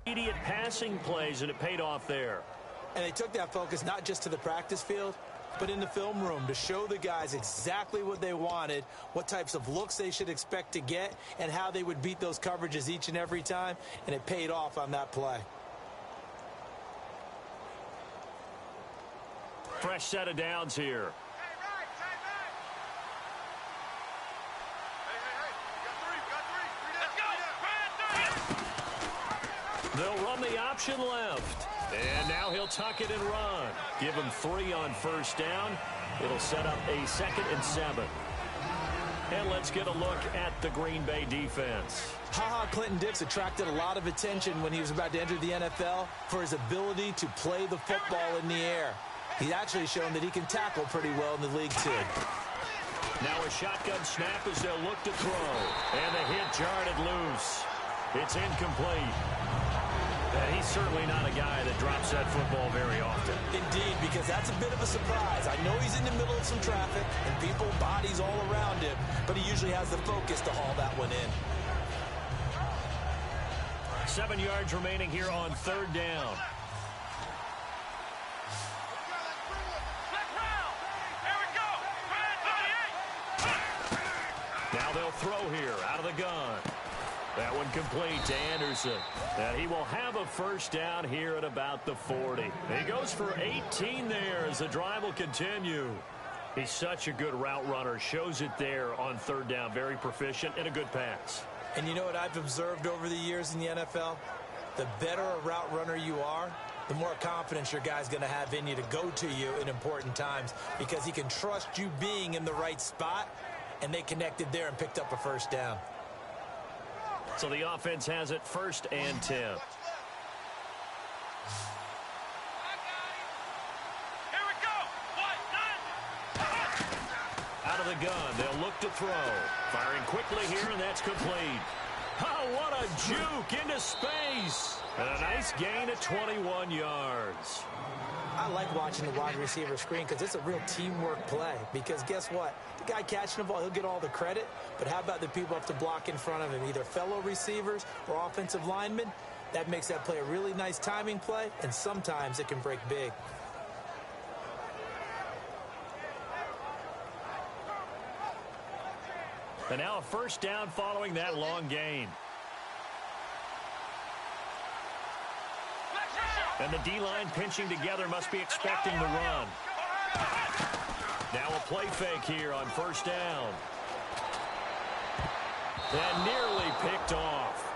Immediate passing plays, and it paid off there. And they took that focus not just to the practice field, but in the film room to show the guys exactly what they wanted, what types of looks they should expect to get, and how they would beat those coverages each and every time, and it paid off on that play. Fresh set of downs here. They'll run the option left. And now he'll tuck it and run. Give him 3 on first down. It'll set up a 2nd and 7. And let's get a look at the Green Bay defense. Clinton-Dix attracted a lot of attention when he was about to enter the NFL for his ability to play the football in the air. He's actually shown that he can tackle pretty well in the league, too. Now a shotgun snap as they'll look to throw. And the hit jarred it loose. It's incomplete. And he's certainly not a guy that drops that football very often. Indeed, because that's a bit of a surprise. I know he's in the middle of some traffic and people, bodies all around him, but he usually has the focus to haul that one in. 7 yards remaining here on 3rd down. Now they'll throw here out of the gun. That one complete to Anderson. And he will have a first down here at about the 40. He goes for 18 there as the drive will continue. He's such a good route runner. Shows it there on 3rd down. Very proficient and a good pass. And you know what I've observed over the years in the NFL? The better a route runner you are, the more confidence your guy's going to have in you to go to you in important times because he can trust you being in the right spot, and they connected there and picked up a first down. So the offense has it 1st and 10. Here we go. 1, 9. Out of the gun, they'll look to throw. Firing quickly here, and that's complete. Oh, what a juke into space. And a nice gain of 21 yards. I like watching the wide receiver screen because it's a real teamwork play. Because guess what? The guy catching the ball, he'll get all the credit. But how about the people have to block in front of him, either fellow receivers or offensive linemen? That makes that play a really nice timing play, and sometimes it can break big. And now a first down following that long gain. And the D-line pinching together must be expecting the run. Now a play fake here on first down. And nearly picked off.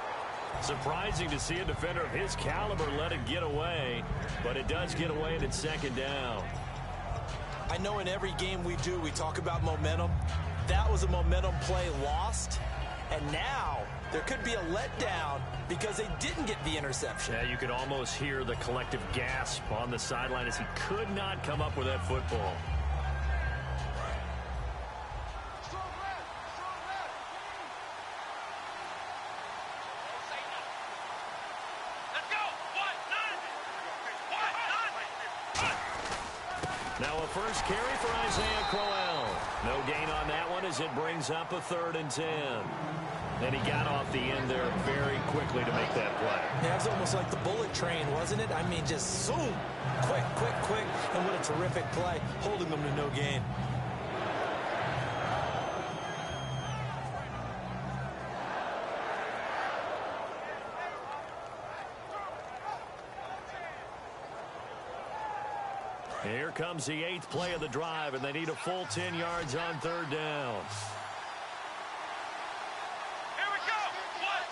Surprising to see a defender of his caliber let it get away, but it does get away and it's 2nd down. I know in every game we do, we talk about momentum. That was a momentum play lost. And now there could be a letdown because they didn't get the interception. Yeah, you could almost hear the collective gasp on the sideline as he could not come up with that football. Now a first carry for Isaiah Crowell. No gain on that one as it brings up a 3rd and 10. And he got off the end there very quickly to make that play. Yeah, it was almost like the bullet train, wasn't it? I mean, just zoom, quick, quick, quick. And what a terrific play, holding them to no gain. Here comes the 8th play of the drive, and they need a full 10 yards on 3rd down. Here we go. 1,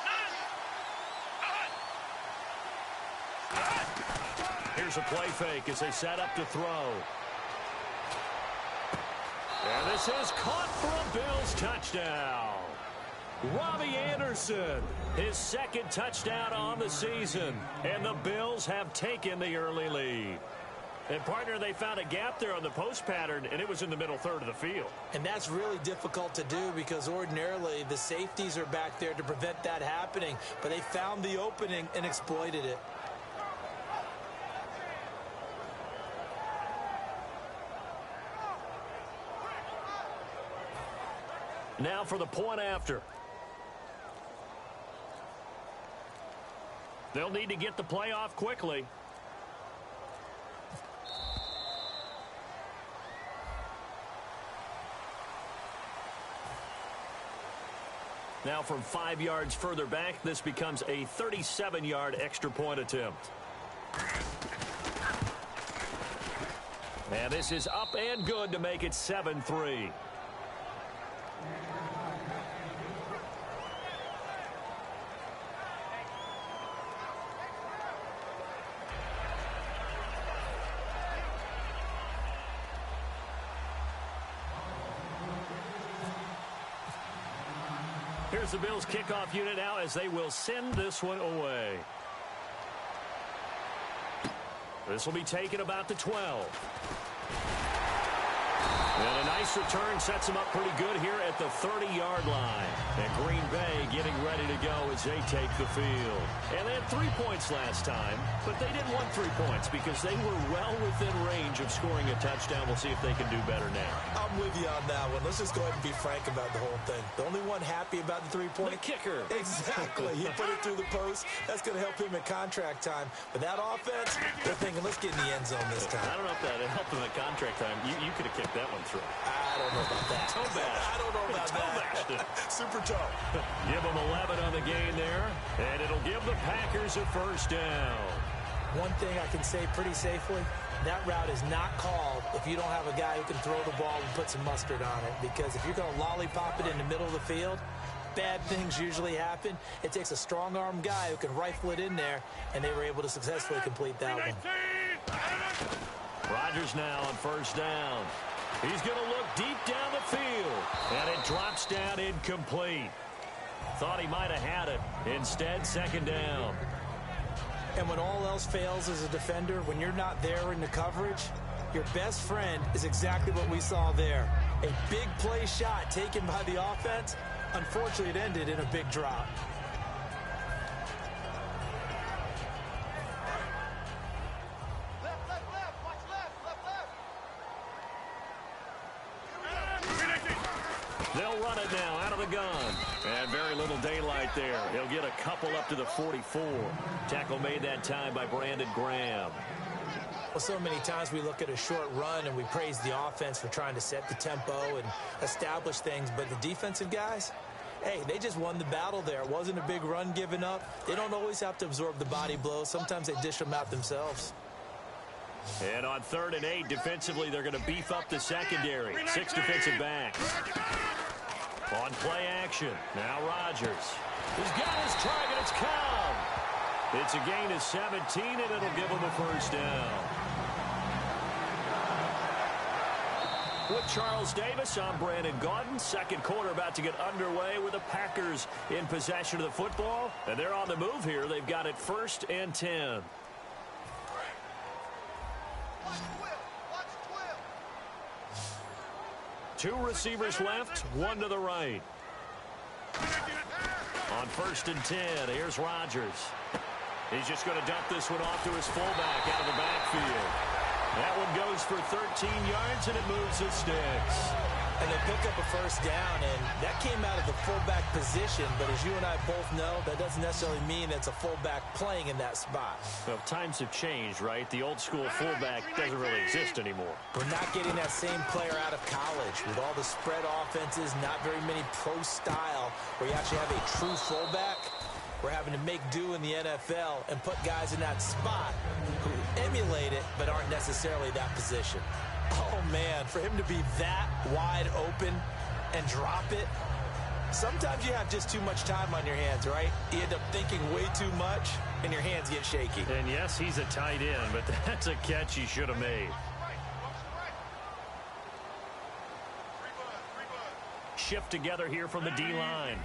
9. Here's a play fake as they set up to throw. And this is caught for a Bills touchdown. Robbie Anderson, his 2nd touchdown on the season. And the Bills have taken the early lead. And, partner, they found a gap there on the post pattern, and it was in the middle 3rd of the field. And that's really difficult to do because ordinarily the safeties are back there to prevent that happening. But they found the opening and exploited it. Now for the point after. They'll need to get the play off quickly. Now from 5 yards further back, this becomes a 37-yard extra point attempt. And this is up and good to make it 7-3. Here's the Bills kickoff unit now as they will send this one away. This will be taken about the 12. And a nice return sets them up pretty good here at the 30-yard line. And Green Bay getting ready to go as they take the field. And they had 3 points last time, but they didn't want 3 points because they were well within range of scoring a touchdown. We'll see if they can do better now. I'm with you on that one. Let's just go ahead and be frank about the whole thing. The only one happy about the 3-point. The kicker. Exactly. He put it through the post. That's going to help him at contract time. But that offense, they're thinking, let's get in the end zone this time. I don't know if that helped him at contract time. You could have kicked that one through. I don't know about that. Toe bash. I don't know about that. Super toe. Give them 11 on the gain there, and it'll give the Packers a first down. One thing I can say pretty safely, that route is not called if you don't have a guy who can throw the ball and put some mustard on it. Because if you're going to lollipop it in the middle of the field, bad things usually happen. It takes a strong-arm guy who can rifle it in there, and they were able to successfully complete that one. Rodgers now on first down. He's going to look deep down the field, and it drops down incomplete. Thought he might have had it. Instead, second down. And when all else fails as a defender, when you're not there in the coverage, your best friend is exactly what we saw there. A big play shot taken by the offense. Unfortunately, it ended in a big drop. They'll run it now out of the gun. And very little daylight there. He'll get a couple up to the 44. Tackle made that time by Brandon Graham. Well, so many times we look at a short run and we praise the offense for trying to set the tempo and establish things. But the defensive guys, hey, they just won the battle there. It wasn't a big run given up. They don't always have to absorb the body blows. Sometimes they dish them out themselves. And on 3rd and 8, defensively, they're going to beef up the secondary. 6 defensive backs. On play action, now Rodgers. He's got his target, it's Cobb. It's a gain of 17, and it'll give him a first down. With Charles Davis, I'm Brandon Gaudin. Second quarter about to get underway with the Packers in possession of the football. And they're on the move here. They've got it 1st and 10. Two receivers left, one to the right. On 1st and 10, here's Rodgers. He's just going to dump this one off to his fullback out of the backfield. That one goes for 13 yards, and it moves the sticks. And they pick up a first down, and that came out of the fullback position. But as you and I both know, that doesn't necessarily mean it's a fullback playing in that spot. Well, times have changed, right? The old school fullback doesn't really exist anymore. We're not getting that same player out of college with all the spread offenses, not very many pro style, where you actually have a true fullback. We're having to make do in the NFL and put guys in that spot who emulate it but aren't necessarily that position. Oh, man, for him to be that wide open and drop it, sometimes you have just too much time on your hands, right? You end up thinking way too much, and your hands get shaky. And, yes, he's a tight end, but that's a catch he should have made. Shift together here from the D-line.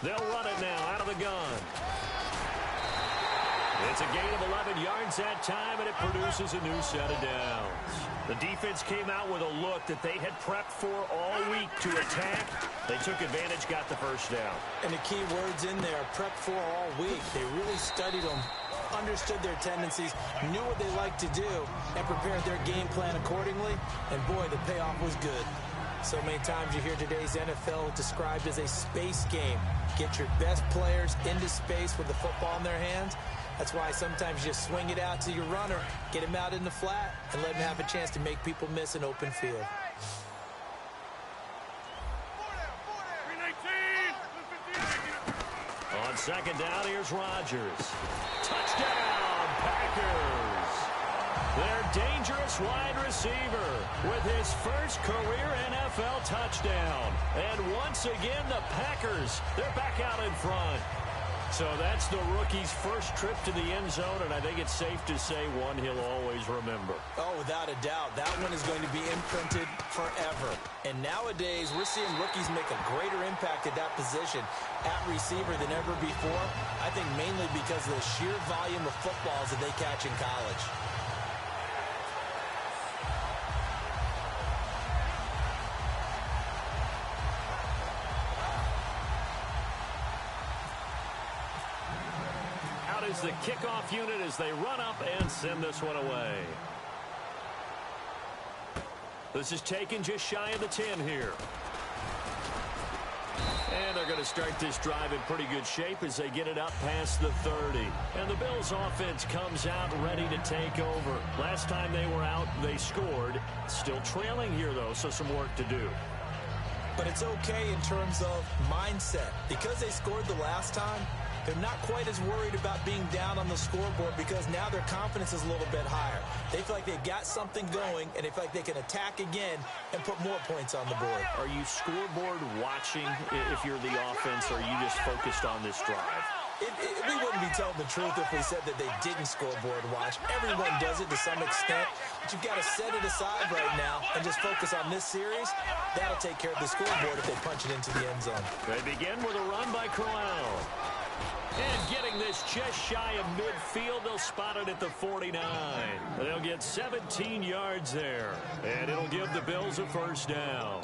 They'll run it now out of the gun. It's a gain of 11 yards that time, and it produces a new set of downs. The defense came out with a look that they had prepped for all week to attack. They took advantage, got the first down. And the key words in there, prepped for all week. They really studied them, understood their tendencies, knew what they liked to do, and prepared their game plan accordingly. And, boy, the payoff was good. So many times you hear today's NFL described as a space game. Get your best players into space with the football in their hands. That's why sometimes you just swing it out to your runner, get him out in the flat, and let him have a chance to make people miss an open field. On second down, here's Rodgers. Touchdown, Packers. Their dangerous wide receiver with his first career NFL touchdown. And once again, the Packers, they're back out in front. So that's the rookie's first trip to the end zone, and I think it's safe to say one he'll always remember. Oh, without a doubt. That one is going to be imprinted forever. And nowadays, we're seeing rookies make a greater impact at that position at receiver than ever before. I think mainly because of the sheer volume of footballs that they catch in college. Is the kickoff unit as they run up and send this one away. This is taken just shy of the 10 here. And they're going to start this drive in pretty good shape as they get it up past the 30. And the Bills offense comes out ready to take over. Last time they were out, they scored. Still trailing here, though, so some work to do. But it's okay in terms of mindset. Because they scored the last time, they're not quite as worried about being down on the scoreboard because now their confidence is a little bit higher. They feel like they've got something going, and they feel like they can attack again and put more points on the board. Are you scoreboard watching if you're the offense, or are you just focused on this drive? We wouldn't be telling the truth if we said that they didn't scoreboard watch. Everyone does it to some extent, but you've got to set it aside right now and just focus on this series. That'll take care of the scoreboard if they punch it into the end zone. They begin with a run by Crowell. And getting this just shy of midfield, they'll spot it at the 49. They'll get 17 yards there, and it'll give the Bills a first down.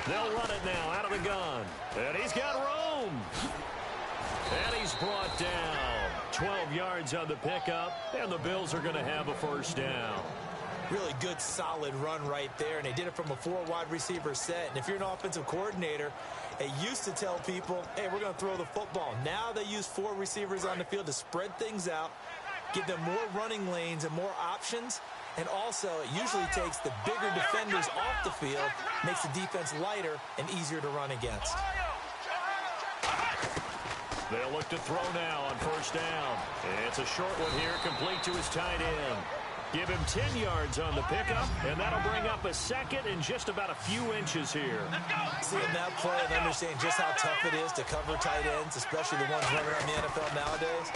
They'll run it now out of the gun. And he's got room. And he's brought down. 12 yards on the pickup. And the Bills are going to have a first down. Really good, solid run right there. And they did it from a 4 wide receiver set. And if you're an offensive coordinator, they used to tell people, hey, we're going to throw the football. Now they use 4 receivers on the field to spread things out, give them more running lanes and more options. And also, it usually takes the bigger defenders off the field, makes the defense lighter and easier to run against. They'll look to throw now on first down. It's a short one here, complete to his tight end. Give him 10 yards on the pickup, and that'll bring up a second and just about a few inches here. Seeing that play and understanding just how tough it is to cover tight ends, especially the ones running around the NFL nowadays,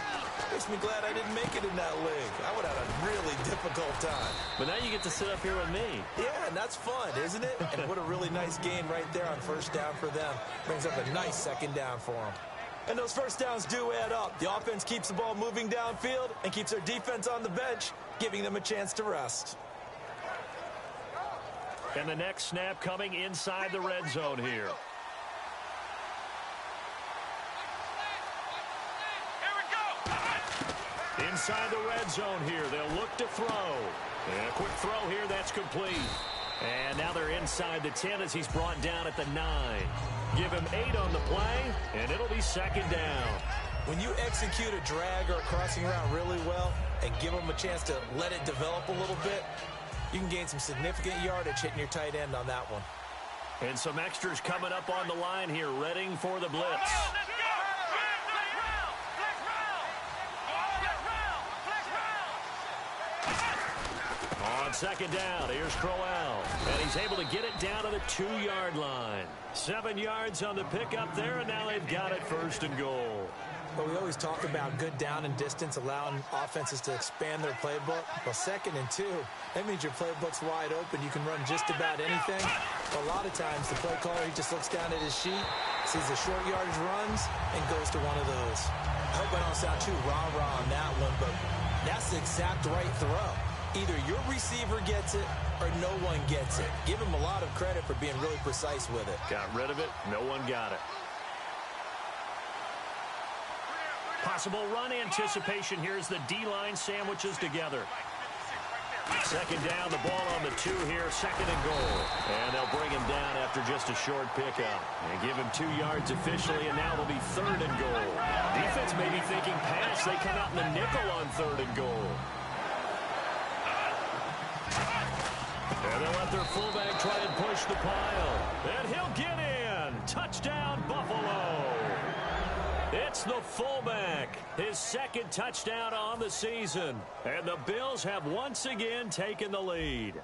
makes me glad I didn't make it in that league. I would have had a really difficult time. But now you get to sit up here with me. Yeah, and that's fun, isn't it? And what a really nice gain right there on first down for them. Brings up a nice second down for them. And those first downs do add up. The offense keeps the ball moving downfield and keeps their defense on the bench, giving them a chance to rest. And the next snap coming inside the red zone here. Inside the red zone here, they'll look to throw. And a quick throw here, that's complete. And now they're inside the 10 as he's brought down at the 9. Give him 8 on the play, and it'll be second down. When you execute a drag or a crossing route really well and give them a chance to let it develop a little bit, you can gain some significant yardage hitting your tight end on that one. And some extras coming up on the line here, readying for the blitz. On second down, here's Crowell. And he's able to get it down to the 2-yard line. 7 yards on the pickup there, and now they've got it first and goal. But we always talk about good down and distance, allowing offenses to expand their playbook. Well, 2nd and 2, that means your playbook's wide open. You can run just about anything. But a lot of times, the play caller, he just looks down at his sheet, sees the short yardage runs, and goes to one of those. I hope I don't sound too rah-rah on that one, but that's the exact right throw. Either your receiver gets it or no one gets it. Give him a lot of credit for being really precise with it. Got rid of it. No one got it. Possible run anticipation here as the D-line sandwiches together. 2nd down, the ball on the 2 here, 2nd and goal. And they'll bring him down after just a short pickup. And give him 2 yards officially, and now it'll be 3rd and goal. Defense may be thinking pass. They come out in the nickel on 3rd and goal. And they'll let their fullback try and push the pile. And he'll get in. Touchdown, Buffalo. It's the fullback, his 2nd touchdown on the season. And the Bills have once again taken the lead.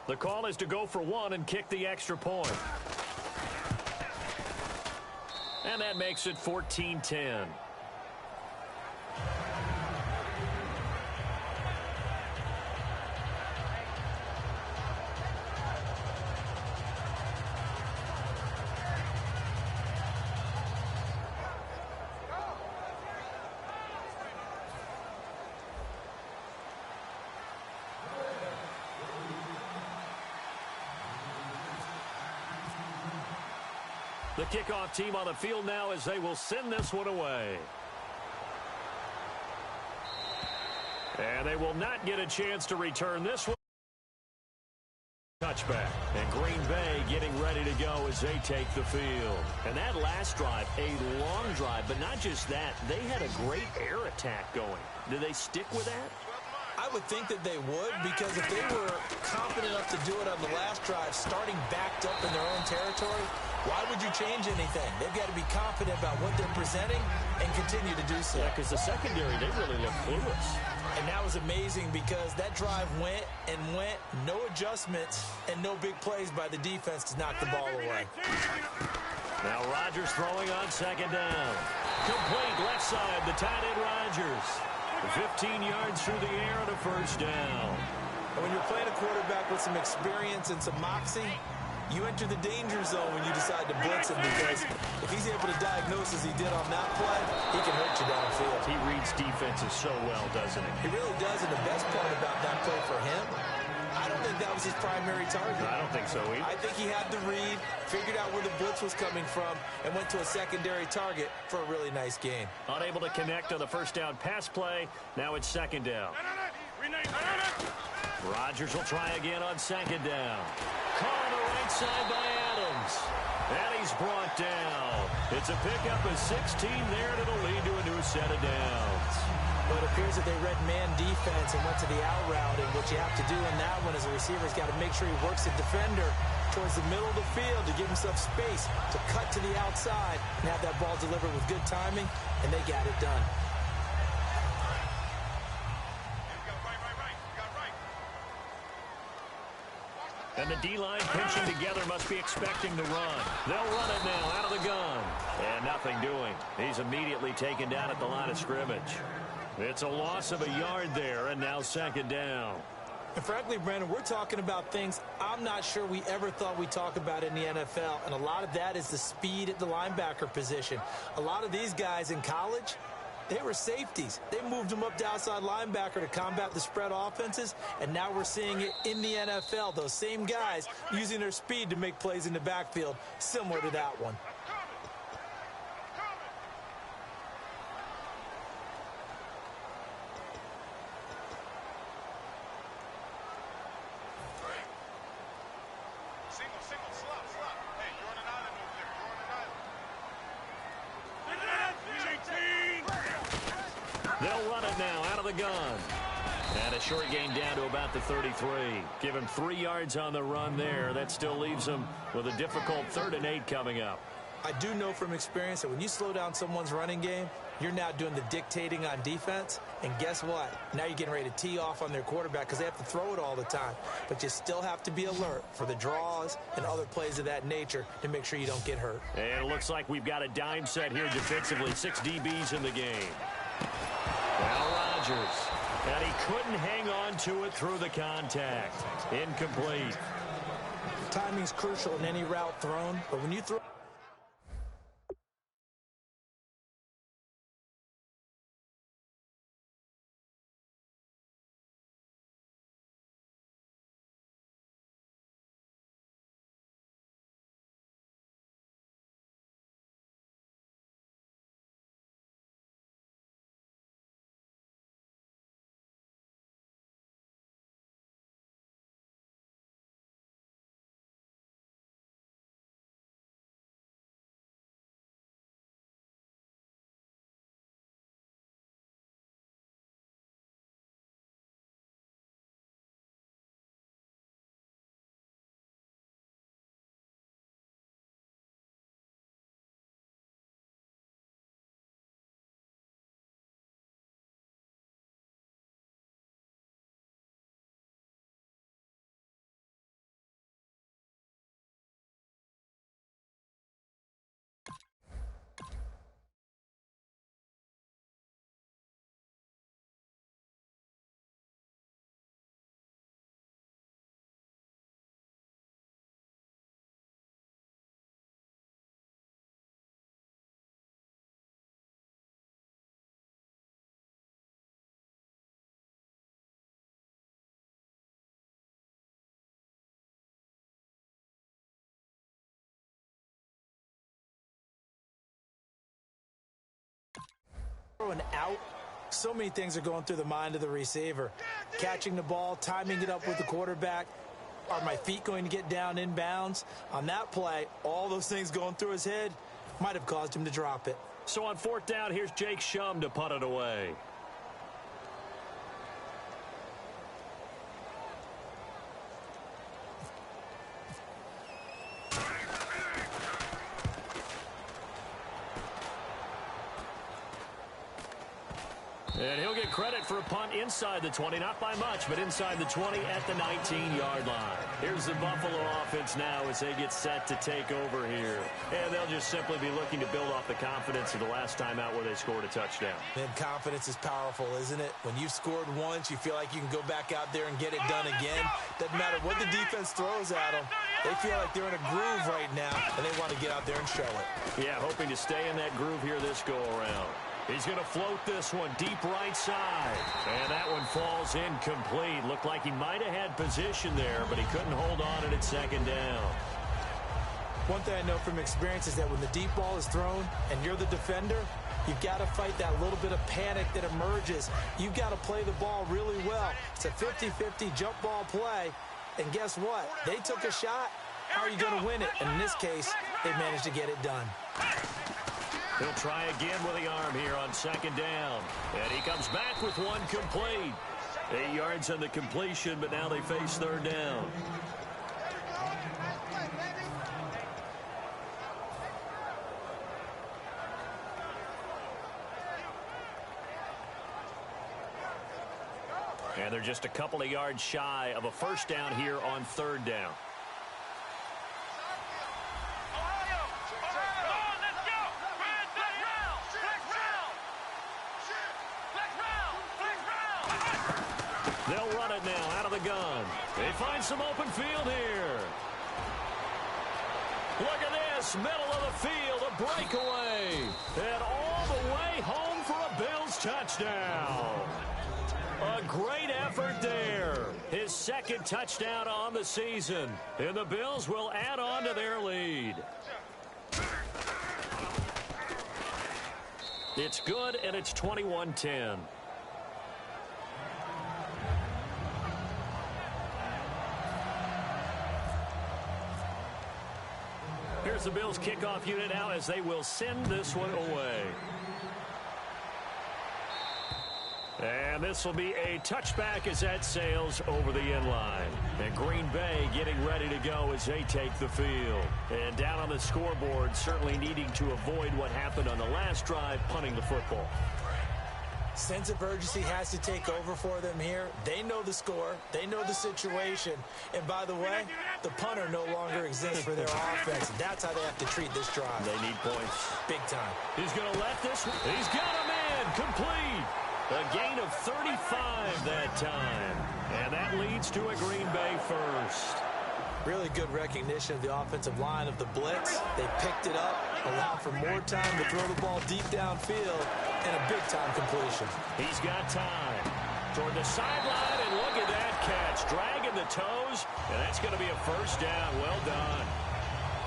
The call is to go for 1 and kick the extra point. And that makes it 14-10. The kickoff team on the field now as they will send this one away. And they will not get a chance to return this one. Touchback. And Green Bay getting ready to go as they take the field. And that last drive, a long drive, but not just that. They had a great air attack going. Do they stick with that? I would think that they would, because if they were confident enough to do it on the last drive, starting backed up in their own territory, why would you change anything? They've got to be confident about what they're presenting and continue to do so. Yeah, because the secondary, they really look clueless. And that was amazing because that drive went and went, no adjustments, and no big plays by the defense to knock the ball away. Now Rodgers throwing on 2nd down. Complete left side, the tight end Rodgers. 15 yards through the air and a 1st down. And when you're playing a quarterback with some experience and some moxie, you enter the danger zone when you decide to blitz him, because if he's able to diagnose as he did on that play, he can hurt you downfield. He reads defenses so well, doesn't he? He really does, and the best part about that play for him, I don't think that was his primary target. I don't think so either. I think he had the read, figured out where the blitz was coming from, and went to a secondary target for a really nice gain. Unable to connect on the 1st down pass play. Now it's 2nd down. Rodgers will try again on 2nd down. Call on the right side by Adams. And he's brought down. It's a pickup of 16 there, and it'll lead to a new set of downs. But it appears that they read man defense and went to the out route, and what you have to do in that one as a receiver is got to make sure he works the defender towards the middle of the field to give himself space to cut to the outside and have that ball delivered with good timing, and they got it done. And the D-line pinching together must be expecting the run. They'll run it now out of the gun. And nothing doing. He's immediately taken down at the line of scrimmage. It's a loss of a yard there, and now 2nd down. And frankly, Brandon, we're talking about things I'm not sure we ever thought we'd talk about in the NFL, and a lot of that is the speed at the linebacker position. A lot of these guys in college, they were safeties. They moved them up to outside linebacker to combat the spread offenses, and now we're seeing it in the NFL. Those same guys using their speed to make plays in the backfield, similar to that one. They'll run it now out of the gun. And a short gain down to about the 33. Give him 3 yards on the run there. That still leaves him with a difficult 3rd and 8 coming up. I do know from experience that when you slow down someone's running game, You're now doing the dictating on defense, and guess what? Now you're getting ready to tee off on their quarterback because they have to throw it all the time. But you still have to be alert for the draws and other plays of that nature to make sure you don't get hurt. And it looks like we've got a dime set here defensively. 6 DBs in the game. Now Rodgers. And he couldn't hang on to it through the contact. Incomplete. Timing's crucial in any route thrown, but when you throw... Throwing out, so many things are going through the mind of the receiver. Catching the ball, timing it up with the quarterback. Are my feet going to get down inbounds? On that play, all those things going through his head might have caused him to drop it. So on 4th down, here's Jake Shum to punt it away. And he'll get credit for a punt inside the 20, not by much, but inside the 20 at the 19-yard line. Here's the Buffalo offense now as they get set to take over here. And they'll just simply be looking to build off the confidence of the last time out where they scored a touchdown. And confidence is powerful, isn't it? When you've scored once, you feel like you can go back out there and get it done again. Doesn't matter what the defense throws at them. They feel like they're in a groove right now, and they want to get out there and show it. Yeah, hoping to stay in that groove here this go-around. He's going to float this one deep right side. And that one falls incomplete. Looked like he might have had position there, but he couldn't hold on at 2nd down. One thing I know from experience is that when the deep ball is thrown and you're the defender, you've got to fight that little bit of panic that emerges. You've got to play the ball really well. It's a 50-50 jump ball play. And guess what? They took a shot. How are you going to win it? And in this case, they managed to get it done. He'll try again with the arm here on 2nd down. And he comes back with one complete. 8 yards on the completion, but now they face 3rd down. And they're just a couple of yards shy of a 1st down here on 3rd down. They'll run it now out of the gun. They find some open field here. Look at this, middle of the field, a breakaway. And all the way home for a Bills touchdown. A great effort there. His 2nd touchdown on the season. And the Bills will add on to their lead. It's good, and it's 21-10. Here's the Bills kickoff unit now as they will send this one away. And this will be a touchback as that sails over the end line. And Green Bay getting ready to go as they take the field. And down on the scoreboard, certainly needing to avoid what happened on the last drive, punting the football. Sense of urgency has to take over for them here. They know the score. They know the situation. And by the way, the punter no longer exists for their offense. That's how they have to treat this drive. They need points. Big time. He's going to let this one. He's got a man. Complete. A gain of 35 that time. And that leads to a Green Bay first. Really good recognition of the offensive line of the blitz. They picked it up, allowed for more time to throw the ball deep downfield, and a big-time completion. He's got time. Toward the sideline, and look at that catch. Dragging the toes, and that's going to be a first down. Well done.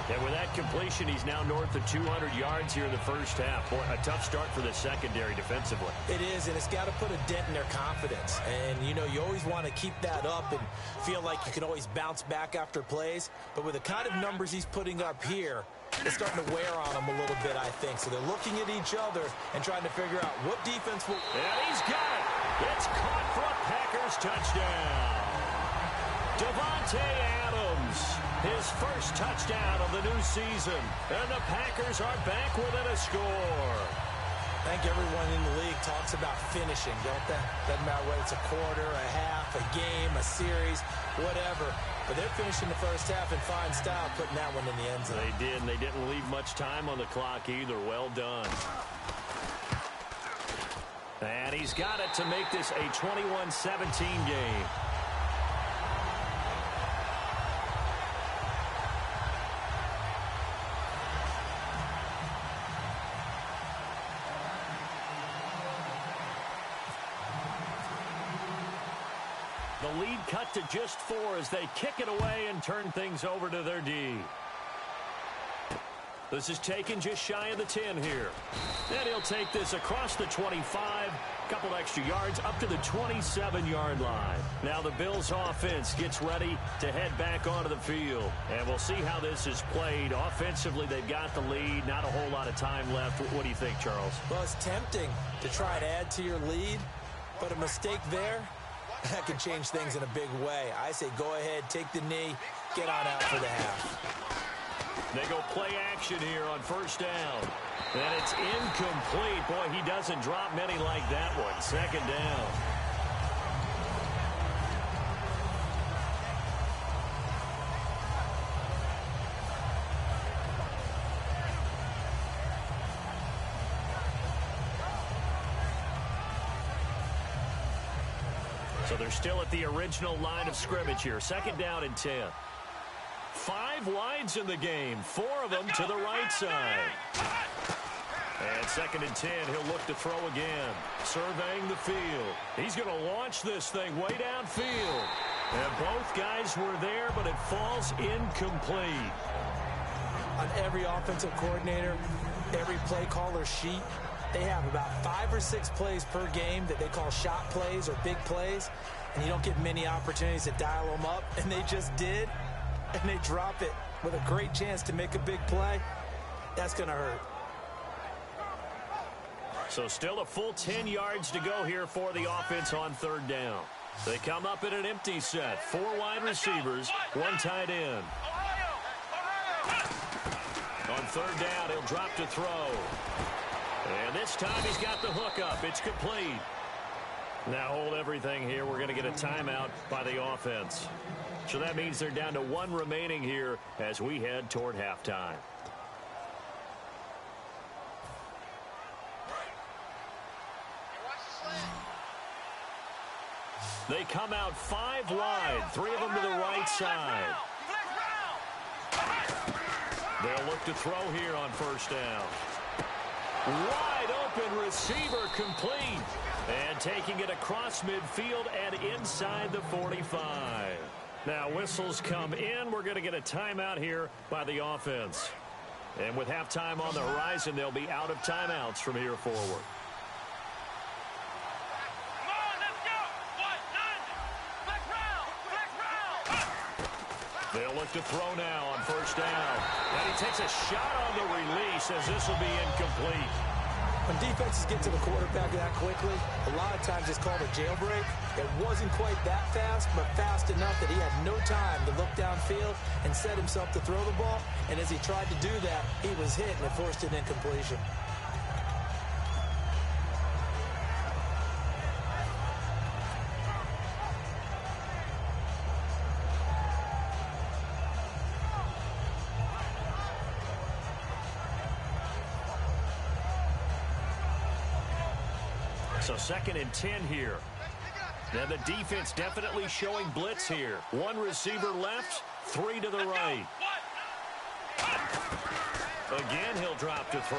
And with that completion, he's now north of 200 yards here in the first half. Boy, a tough start for the secondary defensively. It is, and it's got to put a dent in their confidence. And, you know, you always want to keep that up and feel like you can always bounce back after plays. But with the kind of numbers he's putting up here, it's starting to wear on them a little bit, I think. So they're looking at each other and trying to figure out what defense will... And he's got it. It's caught for a Packers touchdown. Devontae Adams, his first touchdown of the new season. And the Packers are back within a score. I think everyone in the league talks about finishing, don't they? Doesn't matter whether it's a quarter, a half, a game, a series, whatever. But they're finishing the first half in fine style, putting that one in the end zone. They did, and they didn't leave much time on the clock either. Well done. And he's got it to make this a 21-17 game. The lead cut to just 4 as they kick it away and turn things over to their D. This is taken just shy of the 10 here. And he'll take this across the 25, couple extra yards up to the 27-yard line. Now the Bills offense gets ready to head back onto the field. And we'll see how this is played. Offensively, they've got the lead. Not a whole lot of time left. What do you think, Charles? Well, it's tempting to try and add to your lead, but a mistake there, that can change things in a big way. I say go ahead, take the knee, get on out for the half. They go play action here on first down. And it's incomplete. Boy, he doesn't drop many like that one. Second down. So they're still at the original line of scrimmage here. Second down and 10. 5 wides in the game. 4 of them to the right side. And second and 10, he'll look to throw again. Surveying the field. He's going to launch this thing way downfield. And both guys were there, but it falls incomplete. On every offensive coordinator, every play caller sheet, they have about 5 or 6 plays per game that they call shot plays or big plays, and you don't get many opportunities to dial them up, and they just did, and they drop it with a great chance to make a big play. That's going to hurt. So still a full 10 yards to go here for the offense on third down. They come up in an empty set. 4 wide receivers, 1 tight end. On third down, he'll drop to throw. And this time he's got the hookup. It's complete. Now hold everything here. We're going to get a timeout by the offense. So that means they're down to 1 remaining here as we head toward halftime. They come out 5 wide, 3 of them to the right side. They'll look to throw here on first down. Wide open receiver complete. And taking it across midfield and inside the 45. Now whistles come in. We're going to get a timeout here by the offense. And with halftime on the horizon, they'll be out of timeouts from here forward. They'll look to throw now on first down. And he takes a shot on the release as this will be incomplete. When defenses get to the quarterback that quickly, a lot of times it's called a jailbreak. It wasn't quite that fast, but fast enough that he had no time to look downfield and set himself to throw the ball. And as he tried to do that, he was hit and it forced an incompletion. So 2nd and 10 here. Now the defense definitely showing blitz here. One receiver left, 3 to the right. Again, he'll drop to throw.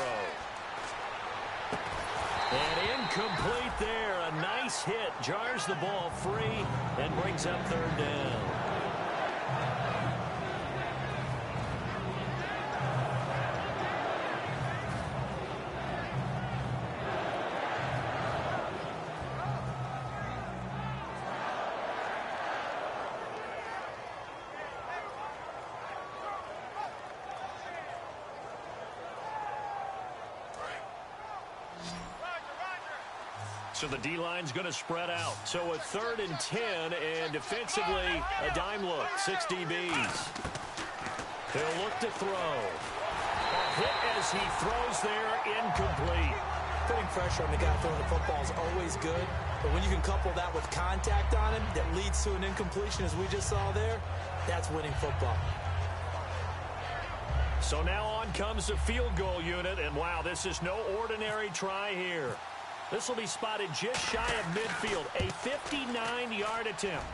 And incomplete there. A nice hit. Jars the ball free and brings up 3rd down. So the D-line's going to spread out. So a 3rd and 10, and defensively, a dime look, 6 DBs. He'll look to throw. A hit as he throws there, incomplete. Putting pressure on the guy throwing the football is always good, but when you can couple that with contact on him that leads to an incompletion, as we just saw there, that's winning football. So now on comes the field goal unit, and wow, this is no ordinary try here. This will be spotted just shy of midfield, a 59-yard attempt.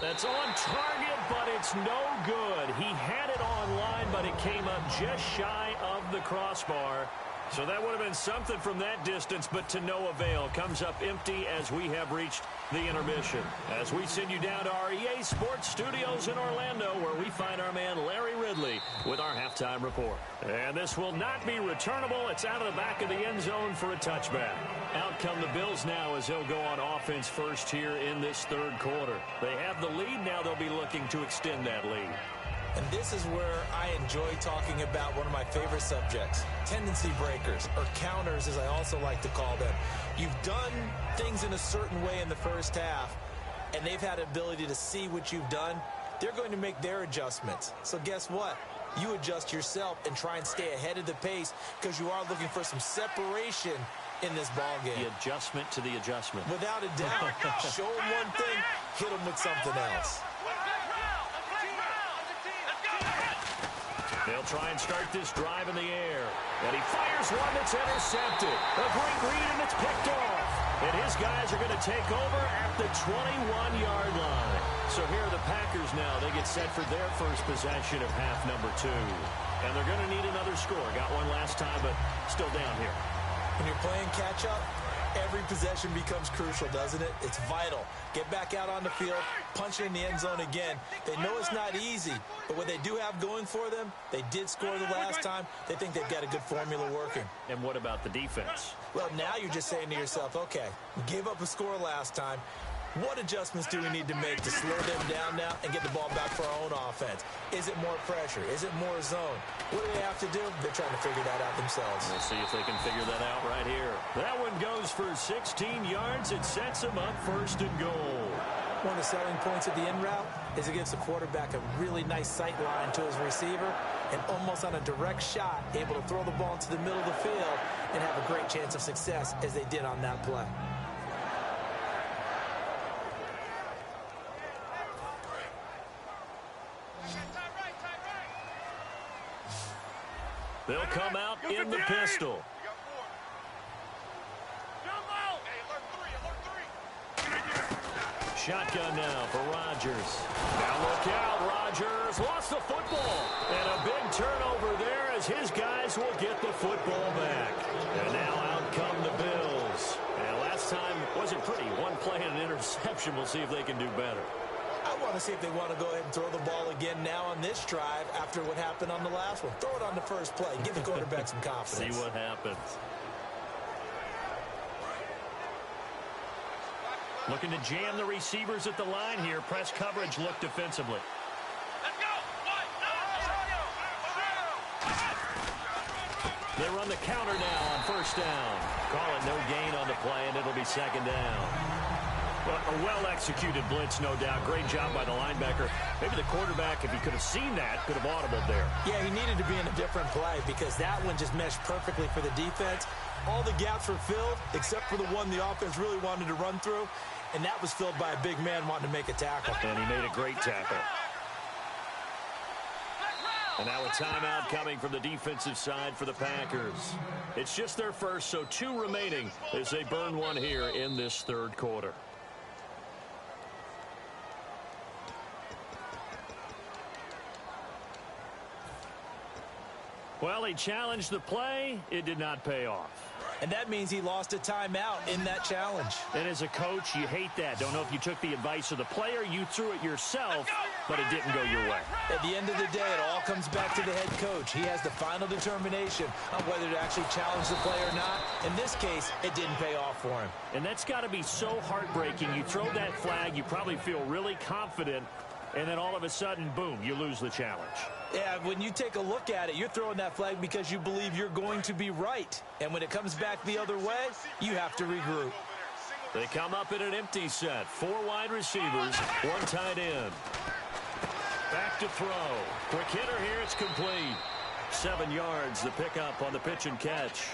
That's on target, but it's no good. He had it on line, but it came up just shy of the crossbar. So that would have been something from that distance, but to no avail. Comes up empty as we have reached the intermission. As we send you down to our EA Sports Studios in Orlando, where we find our man Larry Ridley with our halftime report. And this will not be returnable. It's out of the back of the end zone for a touchback. Out come the Bills now as they'll go on offense first here in this 3rd quarter. They have the lead. Now they'll be looking to extend that lead. And this is where I enjoy talking about one of my favorite subjects, tendency breakers, or counters as I also like to call them. You've done things in a certain way in the first half, and they've had the ability to see what you've done. They're going to make their adjustments. So guess what? You adjust yourself and try and stay ahead of the pace because you are looking for some separation in this ball game. The adjustment to the adjustment. Without a doubt. Show them one thing, hit them with something else. They'll try and start this drive in the air. And he fires one that's intercepted. A great read, and it's picked off. And his guys are going to take over at the 21-yard line. So here are the Packers now. They get set for their first possession of half number 2. And they're going to need another score. Got one last time, but still down here. When you're playing catch-up, every possession becomes crucial, doesn't it? It's vital. Get back out on the field, punch it in the end zone again. They know it's not easy, but what they do have going for them, they did score the last time. They think they've got a good formula working. And what about the defense? Well, now you're just saying to yourself, okay, we gave up a score last time. What adjustments do we need to make to slow them down now and get the ball back for our own offense? Is it more pressure? Is it more zone? What do they have to do? They're trying to figure that out themselves. We'll see if they can figure that out right here. That one goes for 16 yards. It sets them up 1st and goal. One of the selling points of the in route is it gives the quarterback a really nice sight line to his receiver and almost on a direct shot able to throw the ball into the middle of the field and have a great chance of success as they did on that play. They'll come out in the pistol. Shotgun now for Rodgers. Now look out, Rodgers lost the football. And a big turnover there as his guys will get the football back. And now out come the Bills. And last time wasn't pretty. One play and an interception. We'll see if they can do better. I want to see if they want to go ahead and throw the ball again now on this drive after what happened on the last one. Throw it on the first play. Give the quarterback some confidence. See what happens. Looking to jam the receivers at the line here. Press coverage look defensively. Let's go. They run the counter now on first down. Call it no gain on the play, and it'll be second down. Well, a well-executed blitz, no doubt. Great job by the linebacker. Maybe the quarterback, if he could have seen that, could have audibled there. Yeah, he needed to be in a different play because that one just meshed perfectly for the defense. All the gaps were filled except for the one the offense really wanted to run through, and that was filled by a big man wanting to make a tackle. And he made a great tackle. And now a timeout coming from the defensive side for the Packers. It's just their first, so 2 remaining as they burn one here in this third quarter. Well, he challenged the play. It did not pay off. And that means he lost a timeout in that challenge. And as a coach, you hate that. Don't know if you took the advice of the player, you threw it yourself, but it didn't go your way. At the end of the day, it all comes back to the head coach. He has the final determination on whether to actually challenge the play or not. In this case, it didn't pay off for him. And that's got to be so heartbreaking. You throw that flag, you probably feel really confident, and then all of a sudden, boom, you lose the challenge. Yeah, when you take a look at it, you're throwing that flag because you believe you're going to be right. And when it comes back the other way, you have to regroup. They come up in an empty set. 4 wide receivers, 1 tight end. Back to throw. Quick hitter here, it's complete. 7 yards, the pickup on the pitch and catch.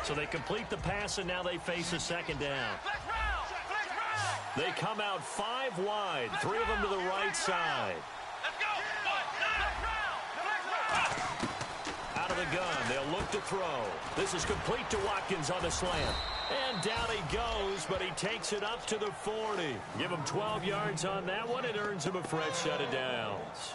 So they complete the pass, and now they face a second down. They come out 5 wide, 3 of them to the right side. Out of the gun, they'll look to throw. This is complete to Watkins on the slant. And down he goes, but he takes it up to the 40. Give him 12 yards on that one. It earns him a fresh set of downs.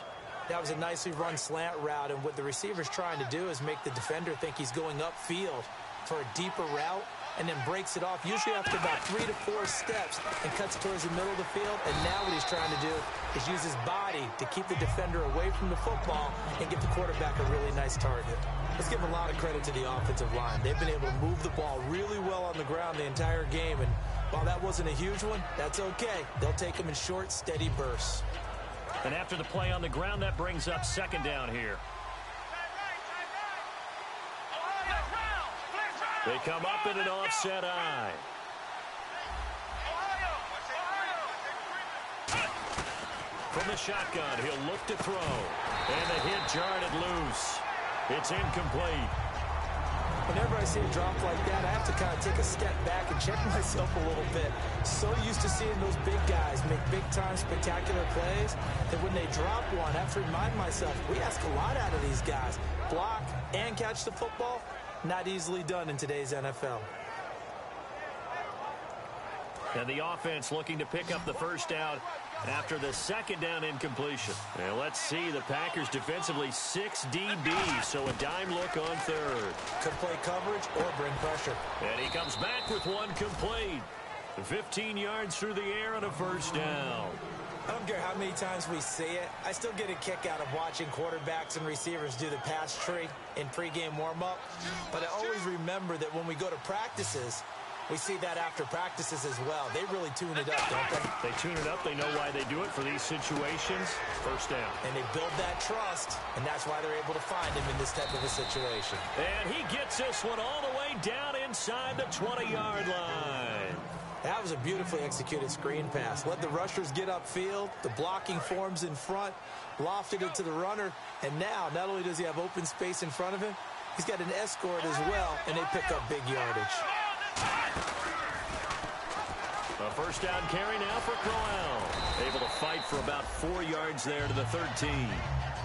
That was a nicely run slant route, and what the receiver's trying to do is make the defender think he's going upfield for a deeper route, and then breaks it off, usually after about 3 to 4 steps, and cuts towards the middle of the field. And now what he's trying to do is use his body to keep the defender away from the football and give the quarterback a really nice target. Let's give a lot of credit to the offensive line. They've been able to move the ball really well on the ground the entire game, and while that wasn't a huge one, that's okay. They'll take them in short, steady bursts. And after the play on the ground, that brings up second down here. They come up in an offset eye. From the shotgun, he'll look to throw. And the hit jarred it loose. It's incomplete. Whenever I see a drop like that, I have to kind of take a step back and check myself a little bit. So used to seeing those big guys make big-time spectacular plays that when they drop one, I have to remind myself, we ask a lot out of these guys. Block and catch the football, not easily done in today's NFL. And the offense looking to pick up the first down after the second down incompletion. And let's see, the Packers defensively 6 DBs, so a dime look on third. Could play coverage or bring pressure. And he comes back with one complete. 15 yards through the air on a first down. I don't care how many times we see it. I still get a kick out of watching quarterbacks and receivers do the pass tree in pregame warm-up. But I always remember that when we go to practices, we see that after practices as well. They really tune it up, don't they? They tune it up. They know why they do it for these situations. First down. And they build that trust, and that's why they're able to find him in this type of a situation. And he gets this one all the way down inside the 20-yard line. That was a beautifully executed screen pass. Let the rushers get upfield. The blocking forms in front. Lofted it to the runner. And now, not only does he have open space in front of him, he's got an escort as well, and they pick up big yardage. A first down carry now for Crowell. Able to fight for about 4 yards there to the 13.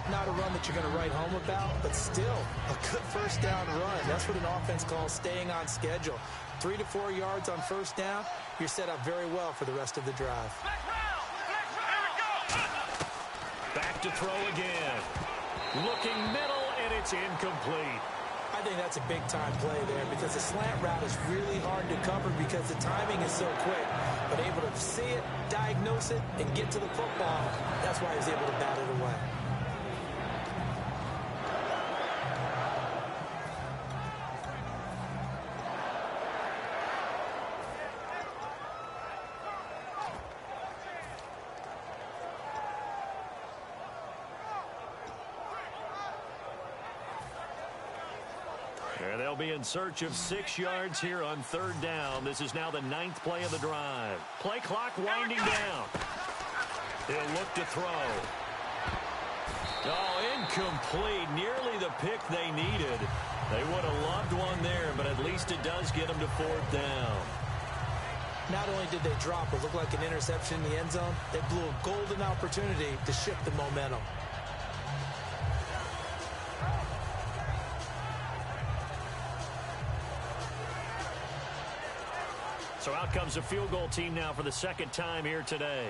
Not a run that you're going to write home about, but still a good first down run. That's what an offense calls staying on schedule. 3 to 4 yards on first down, you're set up very well for the rest of the drive. Back to throw again. Looking middle, and it's incomplete. I think that's a big-time play there because the slant route is really hard to cover because the timing is so quick. But able to see it, diagnose it, and get to the football, that's why he was able to bat it away. They'll be in search of 6 yards here on 3rd down. This is now the 9th play of the drive. Play clock winding down. He'll look to throw. Oh, incomplete. Nearly the pick they needed. They would have loved one there, but at least it does get them to 4th down. Not only did they drop what looked like an interception in the end zone, they blew a golden opportunity to shift the momentum. So out comes a field goal team now for the 2nd time here today.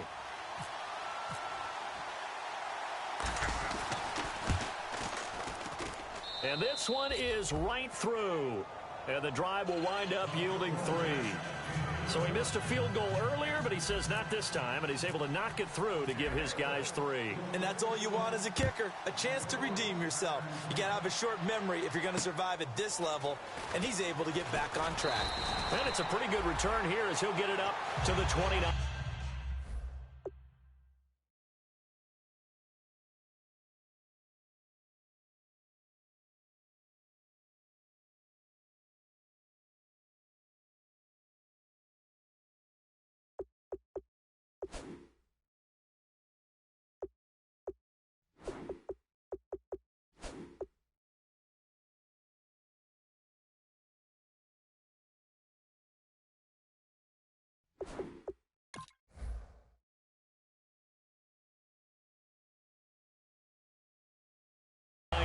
And this one is right through. And the drive will wind up yielding 3. So he missed a field goal earlier, but he says not this time, and he's able to knock it through to give his guys 3. And that's all you want as a kicker, a chance to redeem yourself. You got to have a short memory if you're going to survive at this level, and he's able to get back on track. And it's a pretty good return here as he'll get it up to the 29.